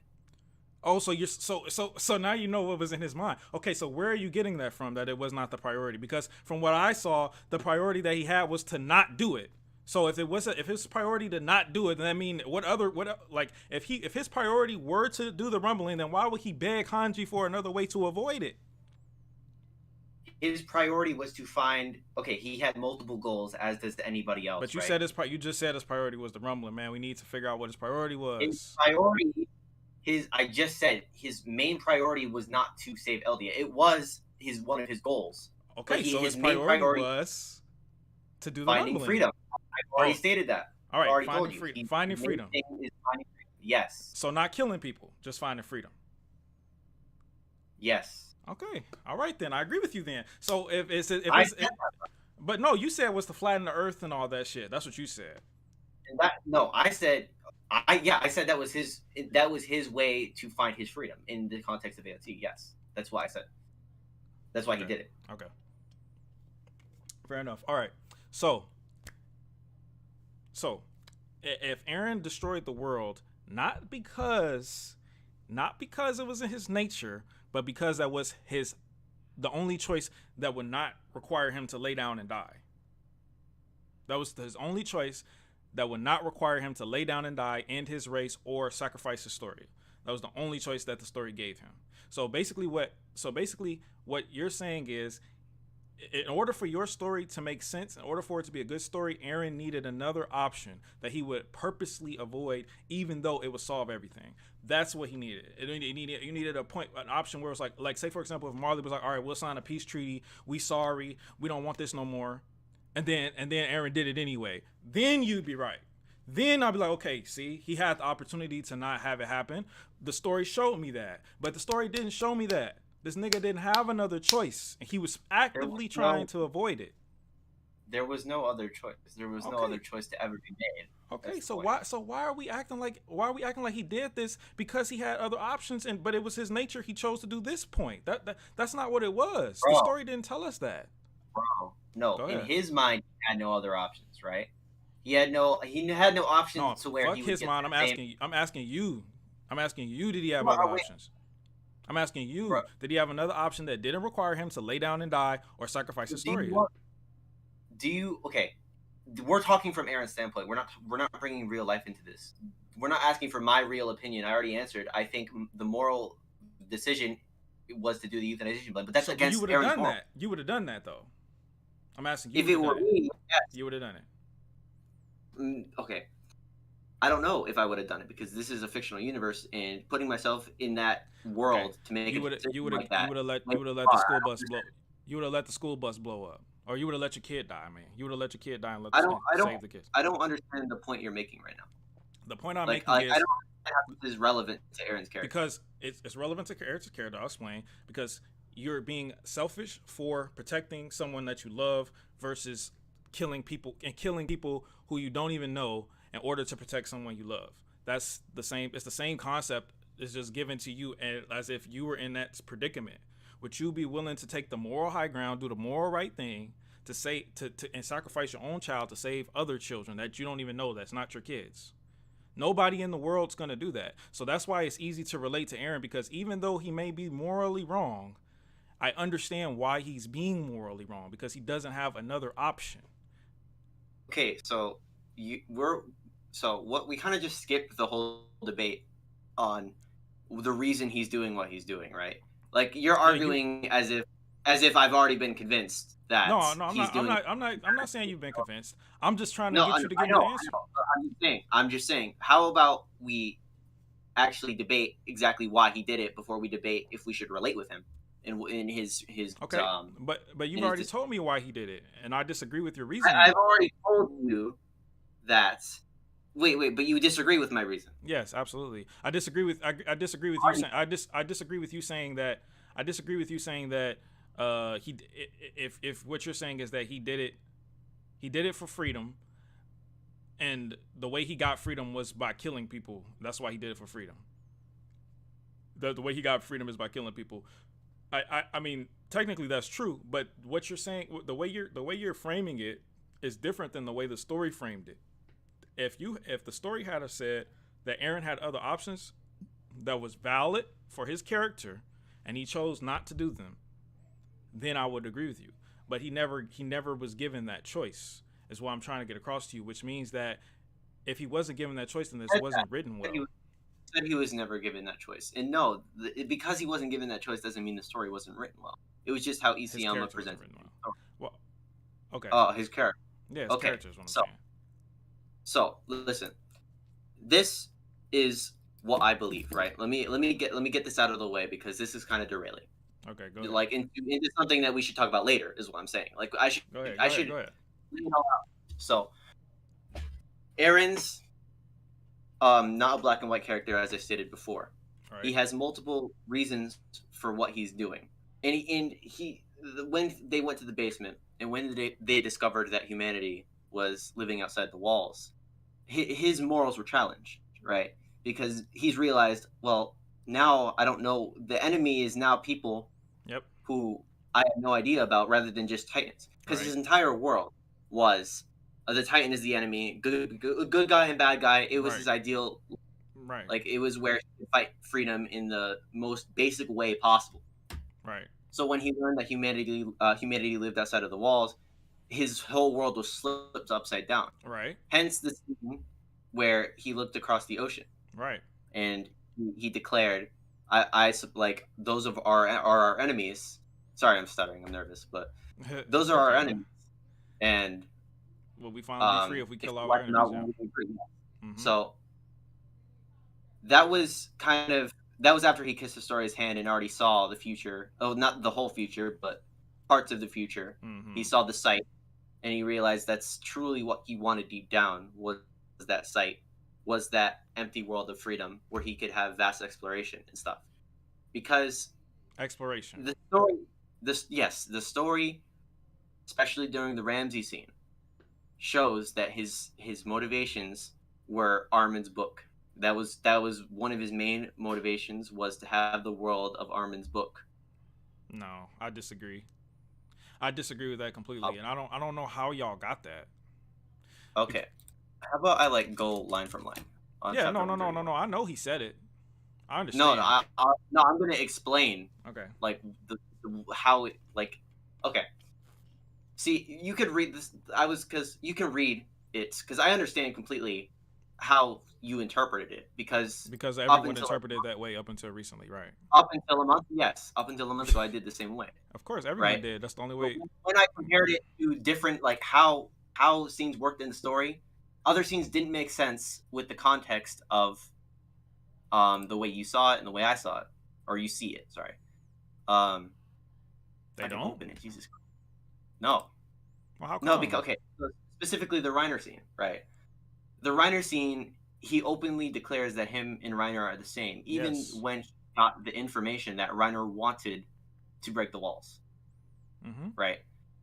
Oh, so you're so now you know what was in his mind. Okay, so where are you getting that from? That it was not the priority? Because from what I saw, the priority that he had was to not do it. So if his priority to not do it, then I mean, if his priority were to do the rumbling, then why would he beg Hanji for another way to avoid it? His priority was to find. Okay, he had multiple goals, as does anybody But else, you right? said you just said his priority was the rumbling, man. We need to figure out what his priority His was. priority, I just said his main priority was not to save Eldia. It was one of his goals, but Okay, so his his main priority priority was to do the finding rumbling. freedom. I've already Oh, stated that. all I've right, already finding told you. freedom. The Finding main freedom. thing is finding freedom. Yes. So not killing people, just finding freedom. Yes. Okay, all right then. I agree with you then. So I said but no, you said it was to flatten the earth and all that shit. That's what you said. that. No, I said. I said that was his way to find his freedom in the context of AOT. Yes, that's why I said. That's why he Okay. did it. Okay. Fair enough. All right. So if Aaron destroyed the world not because it was in his nature, but because that was the only choice that would not require him to lay down and die. That was his only choice that would not require him to lay down and die, end his race, or sacrifice his story. That was the only choice that the story gave him. So basically what you're saying is, in order for your story to make sense, in order for it to be a good story, Aaron needed another option that he would purposely avoid, even though it would solve everything. That's what he needed. You needed an option where it's like say for example, if Marley was like, all right, we'll sign a peace treaty. We sorry, we don't want this no more. And then Aaron did it anyway. Then you'd be right. Then I'll be like, okay, see, he had the opportunity to not have it happen. The story showed me that, but the story didn't show me that. This nigga didn't have another choice, and he was actively trying to avoid it. There was no other choice. There was no other choice to ever be made. Okay, so why are we acting like he did this because he had other options, but it was his nature, he chose to do this point. That's not what it was. Bro, the story didn't tell us that. Bro, no, in his mind he had no other options, right? He had no options to where fuck he would his get mind. the I'm asking you. Did he have Bro, other options? I'm asking you, bro, did he have another option that didn't require him to lay down and die or sacrifice his story? Okay, we're talking from Aaron's standpoint. We're not bringing real life into this. We're not asking for my real opinion. I already answered. I think the moral decision was to do the euthanization plan, but that's against Aaron's moral. You would have done that though. I'm asking you. If it were me, yes. You would have done it. Okay. I don't know if I would have done it because this is a fictional universe, and putting myself in that world to make you would have let the school bus blow up, or you would have let your kid die. I mean, you would have let your kid die and save the kids. I don't understand the point you're making right now. The point I'm making is, I don't understand how this is relevant to Aaron's character. Because it's relevant to Aaron's character. I'll explain. Because you're being selfish for protecting someone that you love versus killing people who you don't even know in order to protect someone you love. That's the same. It's the same concept is just given to you as if you were in that predicament. Would you be willing to take the moral high ground, do the moral right thing, to say and sacrifice your own child to save other children that you don't even know that's not your kids? Nobody in the world's gonna do that. So that's why it's easy to relate to Aaron, because even though he may be morally wrong, I understand why he's being morally wrong, because he doesn't have another option. Okay, so what we kind of just skipped the whole debate on the reason he's doing what he's doing, right? Like you're Yeah, you. arguing as if I've already been convinced that No, no, I'm he's not. I'm doing. not. I'm not. I'm not saying you've been convinced. I'm just trying to No, get you to I give me know, the I answer. know. I'm just saying. How about we actually debate exactly why he did it before we debate if we should relate with him in his Okay, but you've in his. already told me why he did it, and I disagree with your I've reasoning. already told you that. Wait, but you disagree with my reason. Yes, absolutely. I disagree with you saying I disagree with you saying that I disagree with you saying that he if what you're saying is that he did it for freedom, and the way he got freedom was by killing people. That's why he did it for freedom. The way he got freedom is by killing people. I mean, technically that's true, but what you're saying, the way you're framing it is different than the way the story framed it. If the story had said that Aaron had other options that was valid for his character and he chose not to do them, then I would agree with you. But he never was given that choice. Is what I'm trying to get across to you, which means that if he wasn't given that choice, then this wasn't written well. Said he was never given that choice. And no, because he wasn't given that choice doesn't mean the story wasn't written well. It was just how His Isayama character wasn't presented written it. well. Well, okay. Oh, his character. Yeah, his Okay, character is what I'm so saying. listen, this is what I believe, right? Let me get this out of the way because this is kind of derailing. Okay, go ahead. Like into something that we should talk about later is what I'm saying. Like I should Go ahead. Go I ahead. should Go ahead. lay it all out. So Aaron's not a black and white character as I stated before. All He right. has multiple reasons for what he's doing, when they went to the basement and when they discovered that humanity was living outside the walls, his morals were challenged, right? Because he's realized, well, now I don't know. The enemy is now people Yep. who I have no idea about, rather than just titans. Because Right. his entire world was the titan is the enemy, good guy and bad guy. It was Right. his ideal. Right. Like it was where he could fight freedom in the most basic way possible. Right. So when he learned that humanity lived outside of the walls, his whole world was flipped upside down. Right. Hence the scene where he looked across the ocean Right. and he declared, "I like those are our enemies." Sorry, I'm stuttering. I'm nervous, but those It's are our okay, bro. enemies, and Will we finally be free if we if kill we all our wipe them enemies? out, Yeah. when we agree. Mm-hmm. So that was after he kissed Astoria's hand and already saw the future. Oh, not the whole future, but parts of the future. Mm-hmm. He saw the sight, and he realized that's truly what he wanted deep down was that sight, was that empty world of freedom where he could have vast exploration and stuff. Because Exploration. the story, the story, especially during the Ramsey scene, shows that his motivations were Armin's book. That was one of his main motivations, was to have the world of Armin's book. No, I disagree. I disagree with that Oh, completely, and I don't know how y'all got that. okay, how about I like go line from line on Yeah, chapter no, no, one no, thirty no, one? no. I know he said it. I No, no, understand. no. I'm gonna explain Okay. like how it like. Okay, see, you could read this. Because you can read it because I understand completely how you interpreted it because Because up everyone until interpreted it that way up until recently, right? up until a month, yes, up until a month ago, I did the same way, Of course, everyone right? did. That's the only But way. when I compared it to different, like how scenes worked in the story, other scenes didn't make sense with the context of the way you saw it and the way I saw it, or you see it. Sorry. If They I can don't. open it, Jesus. No, Well, how no, because come? okay, so specifically the Reiner scene, right? The Reiner scene, he openly declares that him and Reiner are the same, even Yes. when he got the information that Reiner wanted to break the walls, Mm-hmm. right?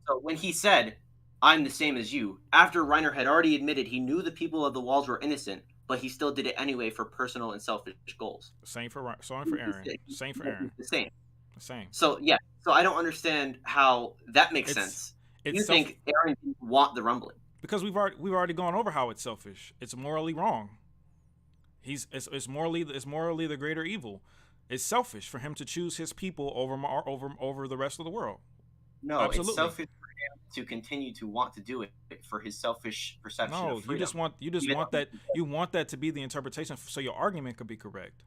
So when he said, "I'm the same as you," after Reiner had already admitted he knew the people of the walls were innocent, but he still did it anyway for personal and selfish goals. Same for Aaron. Same for Aaron. The same. Same. So yeah, so I don't understand how that makes It's sense. it's You self think Aaron didn't want the rumbling? because we've already gone over how it's selfish. It's morally wrong. It's morally the greater evil. It's selfish for him to choose his people over the rest of the world. No, Absolutely. it's selfish for him to continue to want to do it for his selfish perception No, of freedom. you want that to be the interpretation so your argument could be correct.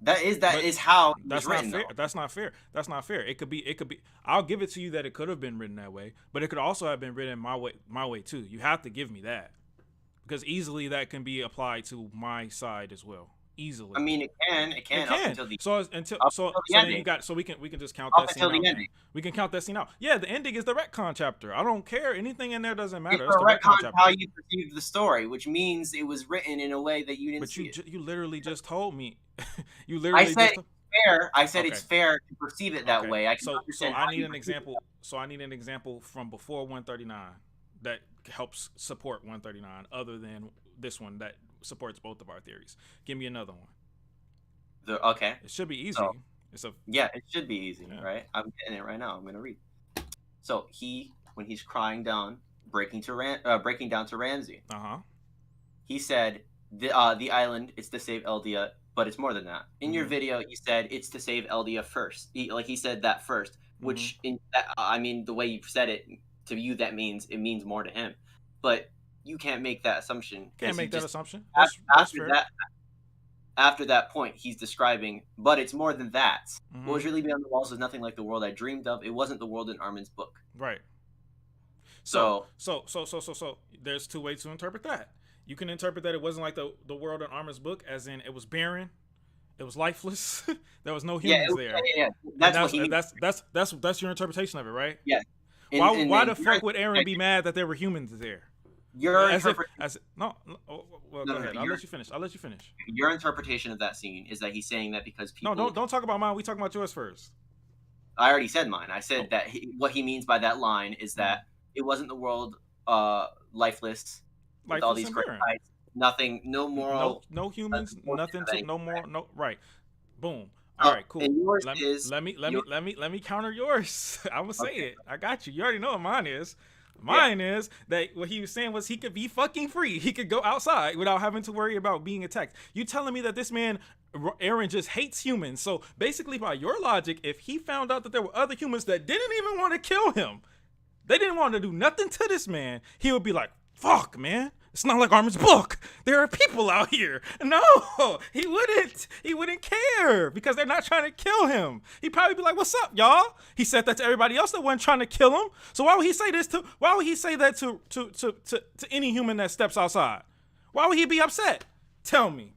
That is how it was That's not written. fair. Though. That's not fair. It could be. I'll give it to you that it could have been written that way, but it could also have been written my way too. You have to give me that because easily that can be applied to my side as well. Easily. I mean, it can. Up until the we can just count up that scene until out. the ending. We can count that scene out. Yeah, the ending is the retcon chapter. I don't care. Anything in there doesn't matter. It's It's the a retcon chapter. how you perceived the story, which means it was written in a way that you didn't But see you literally just told me. You I literally said just. fair. I said Okay. it's fair to perceive it that Okay. way. So I need an example. So I need an example from before 139 that helps support 139, other than this one that supports both of our theories. Give me another one. Okay. It should be easy. So, yeah, it should be easy, Yeah. right? I'm getting it right now. I'm gonna read. So when he's crying down, breaking down to Ramsey, he said the island is to save Eldia, but it's more than that. In your video, you said it's to save Eldia first. He said that first, which I mean, the way you said it to you, that means it means more to him. But you can't make that assumption. Can't make that assumption. After that point, he's describing, but it's more than that. What was really beyond the walls was nothing like the world I dreamed of. It wasn't the world in Armin's book. Right. So there's two ways to interpret that. You can interpret that it wasn't like the world in Armin's book, as in it was barren, it was lifeless, there was no humans there. Yeah. That's your interpretation of it, right? Yeah. Why the fuck would Aaron be mad that there were humans there? Go ahead. No, I'll let you finish. Your interpretation of that scene is that he's saying that because people. No, don't talk about mine. We talking about yours first. I already said mine. I said that what he means by that line is that it wasn't the world lifeless with all these great heights. Nothing, no moral. No humans, nothing. No more. No. Right. Boom. All right, cool. Let me counter yours. I'm gonna say it. I got you. You already know what mine is. Mine is that what he was saying was he could be fucking free. He could go outside without having to worry about being attacked. You telling me that this man, Aaron, just hates humans. So basically, by your logic, if he found out that there were other humans that didn't even want to kill him, they didn't want to do nothing to this man, he would be like, fuck, man. It's not like Armin's book. There are people out here. No, he wouldn't care because they're not trying to kill him. He'd probably be like, what's up, y'all? He said that to everybody else that wasn't trying to kill him. So why would he say that to any human that steps outside? Why would he be upset? Tell me.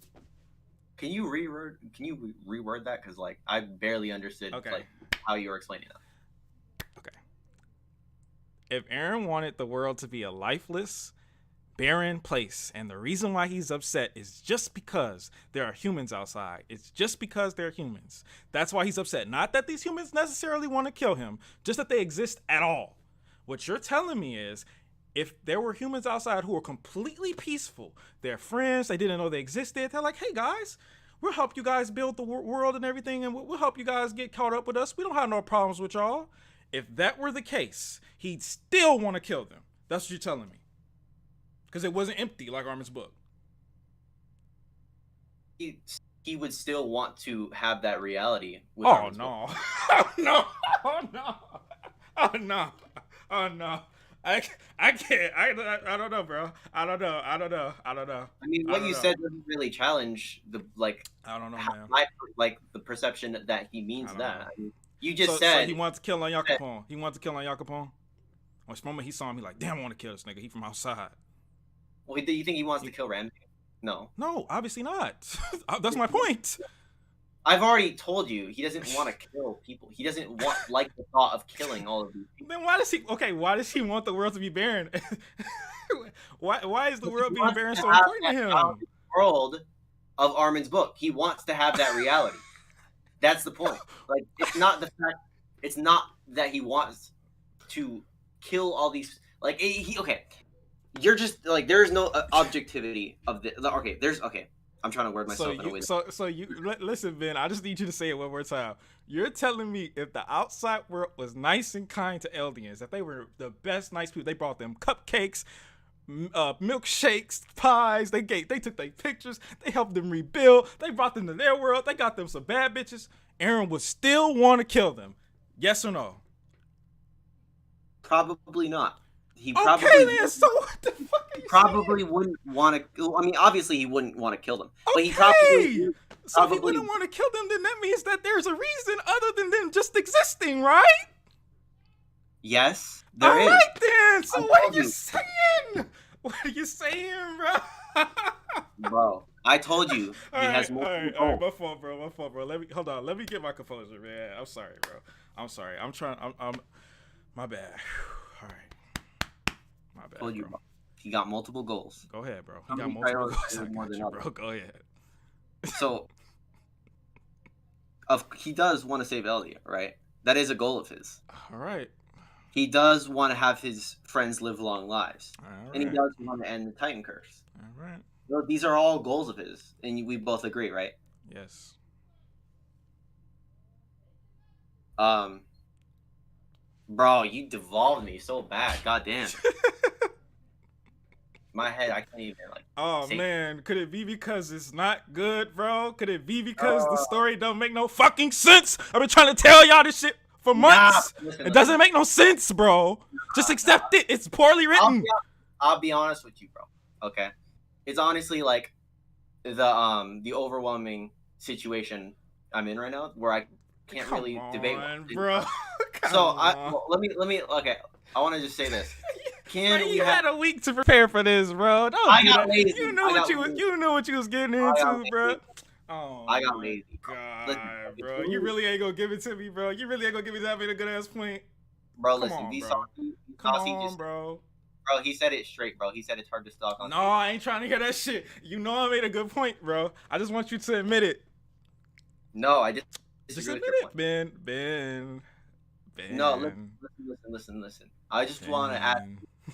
Can you reword that? Because like I barely understood like how you were explaining that. Okay. If Aaron wanted the world to be a lifeless, barren place, and the reason why he's upset is just because there are humans outside. It's just because they're humans. That's why he's upset. Not that these humans necessarily want to kill him, just that they exist at all. What you're telling me is, if there were humans outside who were completely peaceful, they're friends, they didn't know they existed, they're like, hey guys, we'll help you guys build the world and everything, and we'll help you guys get caught up with us. We don't have no problems with y'all. If that were the case, he'd still want to kill them. That's what you're telling me. Because it wasn't empty like Armin's book. He would still want to have that reality. With Oh no. Oh no! Oh no! Oh no! Oh no! I can't. I don't know, bro. I don't know. I mean, what you said doesn't really challenge the like. I don't know, man. The perception that he means that. I mean, you just So said he wants to kill on Capone. He wants to kill on Capone. When the moment he saw him, he like, damn, I want to kill this nigga. He from outside. Well, do you think he wants to kill Ramsey? No. No, obviously not. That's my point. I've already told you he doesn't want to kill people. He doesn't like the thought of killing all of these people. Then why does he want the world to be barren? why is the world being barren so important to him? World of Armin's book. He wants to have that reality. That's the point. Like it's not that he wants to kill all these okay. you're just like there's no objectivity of the. Okay, there's okay. I'm trying to word So myself in a you, way. so you listen, Ben. I just need you to say it one more time. You're telling me if the outside world was nice and kind to aliens, that they were the best, nice people. They brought them cupcakes, milkshakes, pies. They took their pictures. They helped them rebuild. They brought them to their world. They got them some bad bitches. Aaron would still want to kill them. Yes or no? Probably not. He Okay, probably then. So what the fuck are you probably saying? wouldn't want to. I mean, obviously he wouldn't want to kill them, but he Okay. probably. So if he wouldn't want to kill them, then that means that there's a reason other than them just existing, right? Yes, there is. All right then. So I what told are you you. saying? What are you saying, bro? Bro, I told you he has all multiple right. goals. My fault, bro. My fault, bro. Hold on. Let me get my composure, man. I'm sorry, bro. I'm sorry. I'm my bad. All right. My bad, Told you, bro. bro. He got multiple goals. Go ahead, bro. He How got many multiple priorities goals. I more got than you, others? bro. Go ahead. So, he does want to save Elliot, right? That is a goal of his. All right. He does want to have his friends live long lives, All and he right. does want to end the Titan curse. All right. So these are all goals of his, and we both agree, right? Yes. Bro, you devolved me so bad. Goddamn. My head, I can't even like. Oh say- man, could it be because it's not good, bro? Could it be because the story don't make no fucking sense? I've been trying to tell y'all this shit for months. Listen, It doesn't make no sense, bro. Just accept it. It's poorly written. I'll be honest with you, bro. Okay, it's honestly like the overwhelming situation I'm in right now, where I can't Come really on, debate, bro. So let me. Okay, I want to just say this. Bro, you had a week to prepare for this, bro. Don't do got that. lazy. You knew what you was getting got into, lazy. bro. Oh, I got my lazy, bro. God, Listen, bro. You really ain't gonna give it to me, bro. You really ain't gonna give me that made a good ass point. Bro, Come listen, on, these bro. Come saucy on, just, bro. bro. He said it straight, bro. He said it's hard to stalk on. No, I ain't trying to hear that shit. You know I made a good point, bro. I just want you to admit it. No, I just Admit it, Ben. No, listen. I just want to ask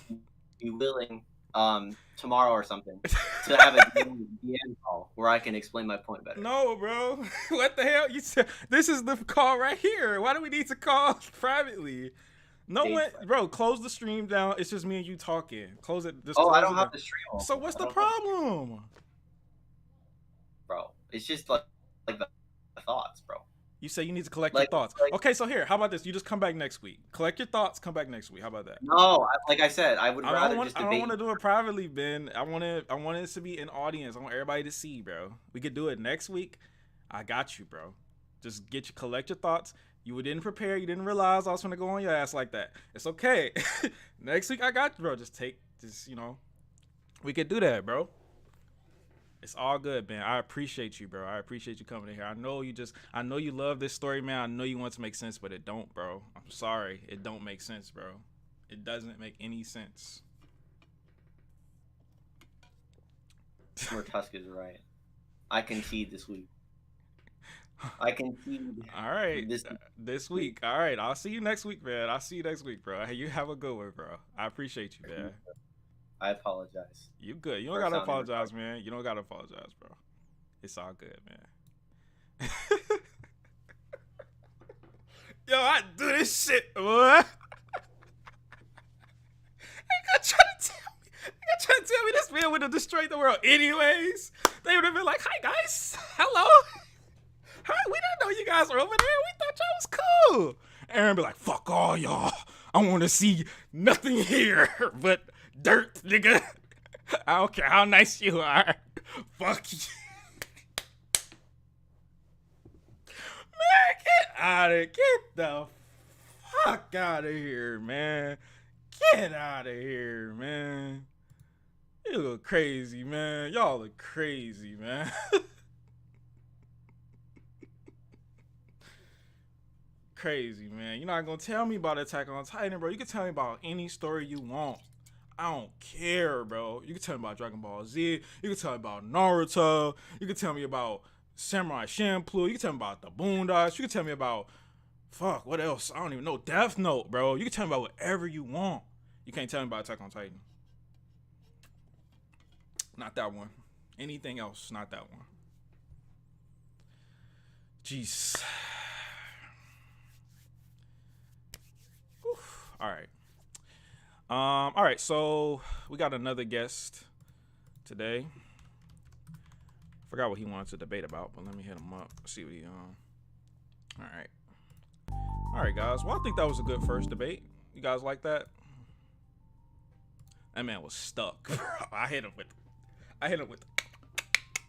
you, be willing, tomorrow or something, to have a DM call where I can explain my point better. No, bro. What the hell? You said this is the call right here. Why do we need to call privately? No one, bro. Close the stream down. It's just me and you talking. Close it. Just I close don't it have down. the stream. So what's the problem, bro? It's just like the thoughts, bro. You say you need to collect your thoughts. Okay, so here, how about this? You just come back next week. Collect your thoughts. Come back next week. How about that? No, like I said, I would rather just debate. I don't want to do it privately, Ben. I want it to be an audience. I want everybody to see, bro. We could do it next week. I got you, bro. Just collect your thoughts. You didn't prepare. You didn't realize I was going to go on your ass like that. It's okay. Next week, I got you, bro. We could do that, bro. It's all good, man. I appreciate you, bro. I appreciate you coming in here. I know you love this story, man. I know you want it to make sense, but it don't, bro. I'm sorry. It don't make sense, bro. It doesn't make any sense. Where Tusk is right. I concede this week. I concede. All right. This week. All right. I'll see you next week, man. I'll see you next week, bro. Hey, you have a good one, bro. I appreciate you, man. I apologize. You good. You don't gotta apologize, man. You don't gotta apologize, bro. It's all good, man. Yo, I do this shit, boy. You got trying to tell me this man would have destroyed the world anyways? They would have been like, hi, guys. Hello. Hi, we didn't know you guys were over there. We thought y'all was cool. Aaron be like, fuck all y'all. I want to see nothing here but dirt, nigga. I don't care how nice you are. Fuck you. Man, get the fuck out of here, man. Get out of here, man. You look crazy, man. Y'all look crazy, man. Crazy, man. You're not gonna tell me about Attack on Titan, bro. You can tell me about any story you want. I don't care, bro. You can tell me about Dragon Ball Z. You can tell me about Naruto. You can tell me about Samurai Champloo. You can tell me about the Boondocks. You can tell me about what else? I don't even know. Death Note, bro. You can tell me about whatever you want. You can't tell me about Attack on Titan. Not that one. Anything else? Not that one. Jeez. Oof. All right. All right. So we got another guest today. Forgot what he wanted to debate about, but let me hit him up. See what he All right. All right, guys. Well, I think that was a good first debate. You guys like that? That man was stuck. I hit him with.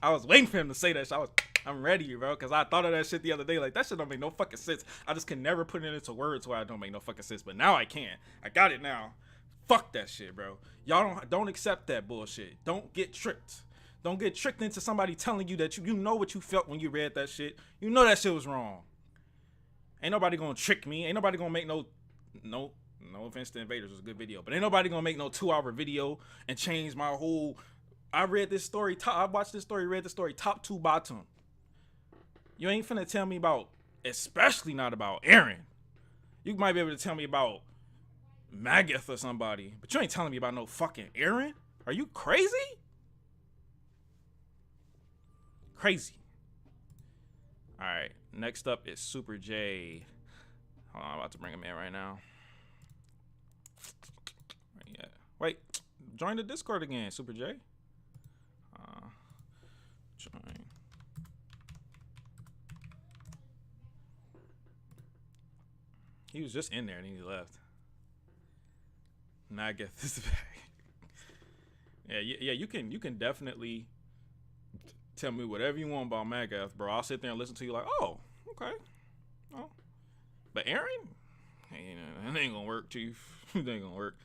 I was waiting for him to say that shit. I'm ready, bro, because I thought of that shit the other day. Like, that shit don't make no fucking sense. I just can never put it into words where I don't make no fucking sense. But now I can. I got it now. Fuck that shit, bro. Y'all don't accept that bullshit. Don't get tricked. Don't get tricked into somebody telling you that you know what you felt when you read that shit. You know that shit was wrong. Ain't nobody gonna trick me. Ain't nobody gonna make no offense to Invaders, it was a good video, but ain't nobody gonna make no 2-hour video and change my whole. I read this story. I watched this story. Read the story top to bottom. You ain't finna tell me about, especially not about Aaron. You might be able to tell me about Magath or somebody, but you ain't telling me about no fucking Aaron. Are you crazy? Crazy. All right. Next up is Super J. Hold on, I'm about to bring him in right now. Yeah. Wait. Join the Discord again, Super J. Join. He was just in there and he left. Magath is back. Yeah. You can definitely tell me whatever you want about Magath, bro. I'll sit there and listen to you like, oh, okay. Oh. But Aaron? Hey, that ain't gonna work, Chief. That ain't gonna work.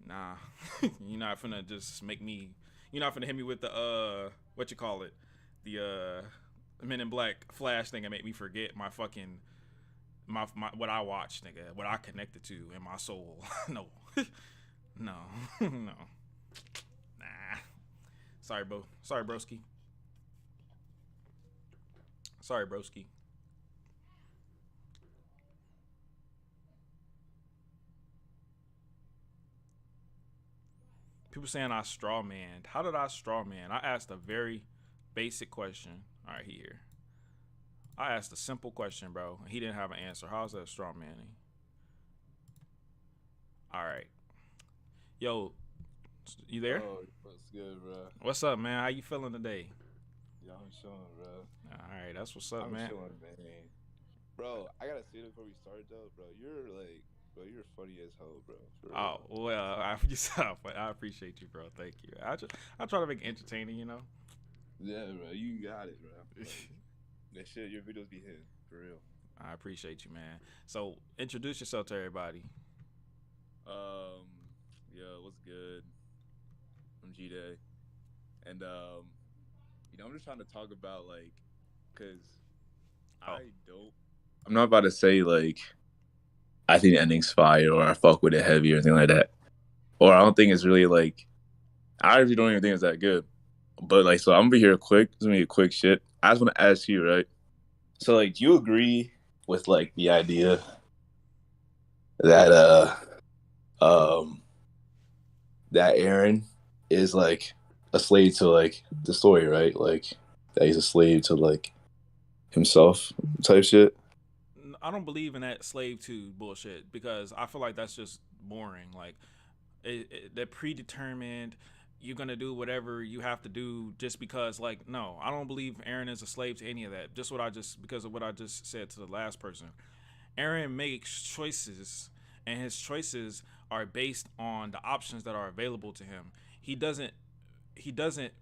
Nah. You're not finna just make me. You're not finna hit me with the what you call it? The Men in Black Flash thing and make me forget my fucking my what I watched, nigga, what I connected to in my soul. No. No. No. Nah. Sorry, bro. Sorry, broski. Sorry, broski. People saying I straw manned. How did I straw man? I asked a very basic question. All right, here. I asked a simple question, bro. He didn't have an answer. How's that straw manning? All right. Yo, you there? Oh, what's good, bro? What's up, man? How you feeling today? Yeah, I'm chilling, bro. All right, that's what's up, I'm man. chilling, man. Bro, I gotta say this before we start, though, bro. You're funny as hell, bro. Oh well, I appreciate you, bro. Thank you. I try to make it entertaining, you know. Yeah, bro. You got it, bro. That shit, your videos be hitting for real. I appreciate you, man. So introduce yourself to everybody. Yeah, what's good? I'm G-Day, and I'm just trying to talk about cause I'm not about to say I think the ending's fire or I fuck with it heavy or anything like that, or I don't think it's really I actually don't even think it's that good. But so I'm gonna be here quick. It's gonna be a quick shit. I just want to ask you, right? So do you agree with the idea that that Aaron is a slave to the story, right? That he's a slave to himself type shit. I don't believe in that slave to bullshit because I feel like that's just boring. Like they're predetermined. You're gonna do whatever you have to do just because. No, I don't believe Aaron is a slave to any of that. Because of what I just said to the last person. Aaron makes choices, and his choices are based on the options that are available to him. He doesn't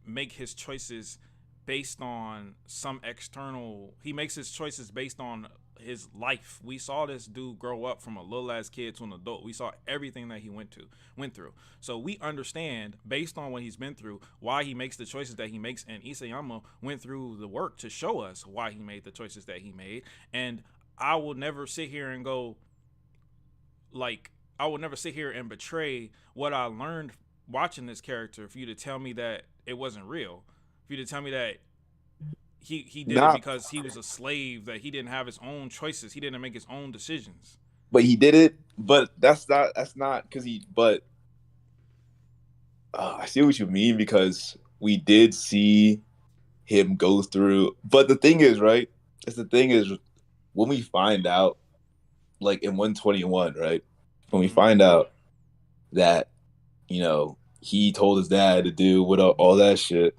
make his choices based on some external. He makes his choices based on his life. We saw this dude grow up from a little ass kid to an adult. We saw everything that he went through. So we understand based on what he's been through why he makes the choices that he makes, and Isayama went through the work to show us why he made the choices that he made. And I will never sit here and go I will never sit here and betray what I learned watching this character for you to tell me that it wasn't real. For you to tell me that he did it because he was a slave, that he didn't have his own choices, he didn't make his own decisions. But he did it. But that's not because but I see what you mean because we did see him go through. But the thing is, right? Is the thing is when we find out, like in 121, right? When we Mhm. find out that he told his dad to do what all that shit,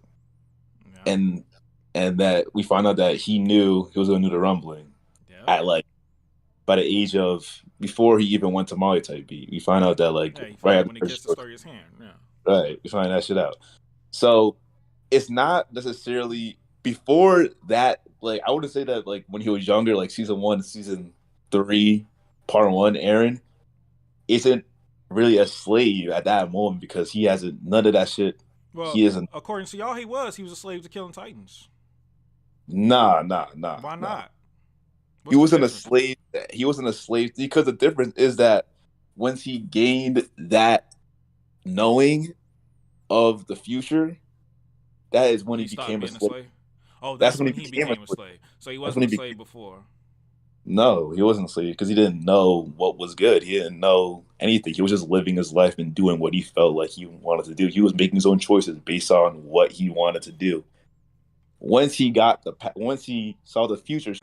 Yeah. and that we find out that he knew he was going to do the rumbling Yeah. at like by the age of before he even went to Molly type beat. We find out that like Yeah, he right found out after when he the kissed first, Astoria's hand. Yeah. right, we find that shit out. So it's not necessarily before that. Like I wouldn't say that like when he was younger, like season 1, season 3, part 1, Aaron isn't really a slave at that moment because he hasn't none of that shit. Well, He isn't. according to y'all, he was. He was a slave to killing Titans. Nah. Why not? He What's the wasn't a difference? slave. He wasn't a slave because the difference is that once he gained that knowing of the future, that is when he He stopped became a being a slave. slave. Oh, That's that's when he when he became a became a slave. slave. So he That's when wasn't he a became. slave before. No, he wasn't a slave because he didn't know what was good. He didn't know anything. He was just living his life and doing what he felt like he wanted to do. He was making his own choices based on what he wanted to do. Once he saw the future,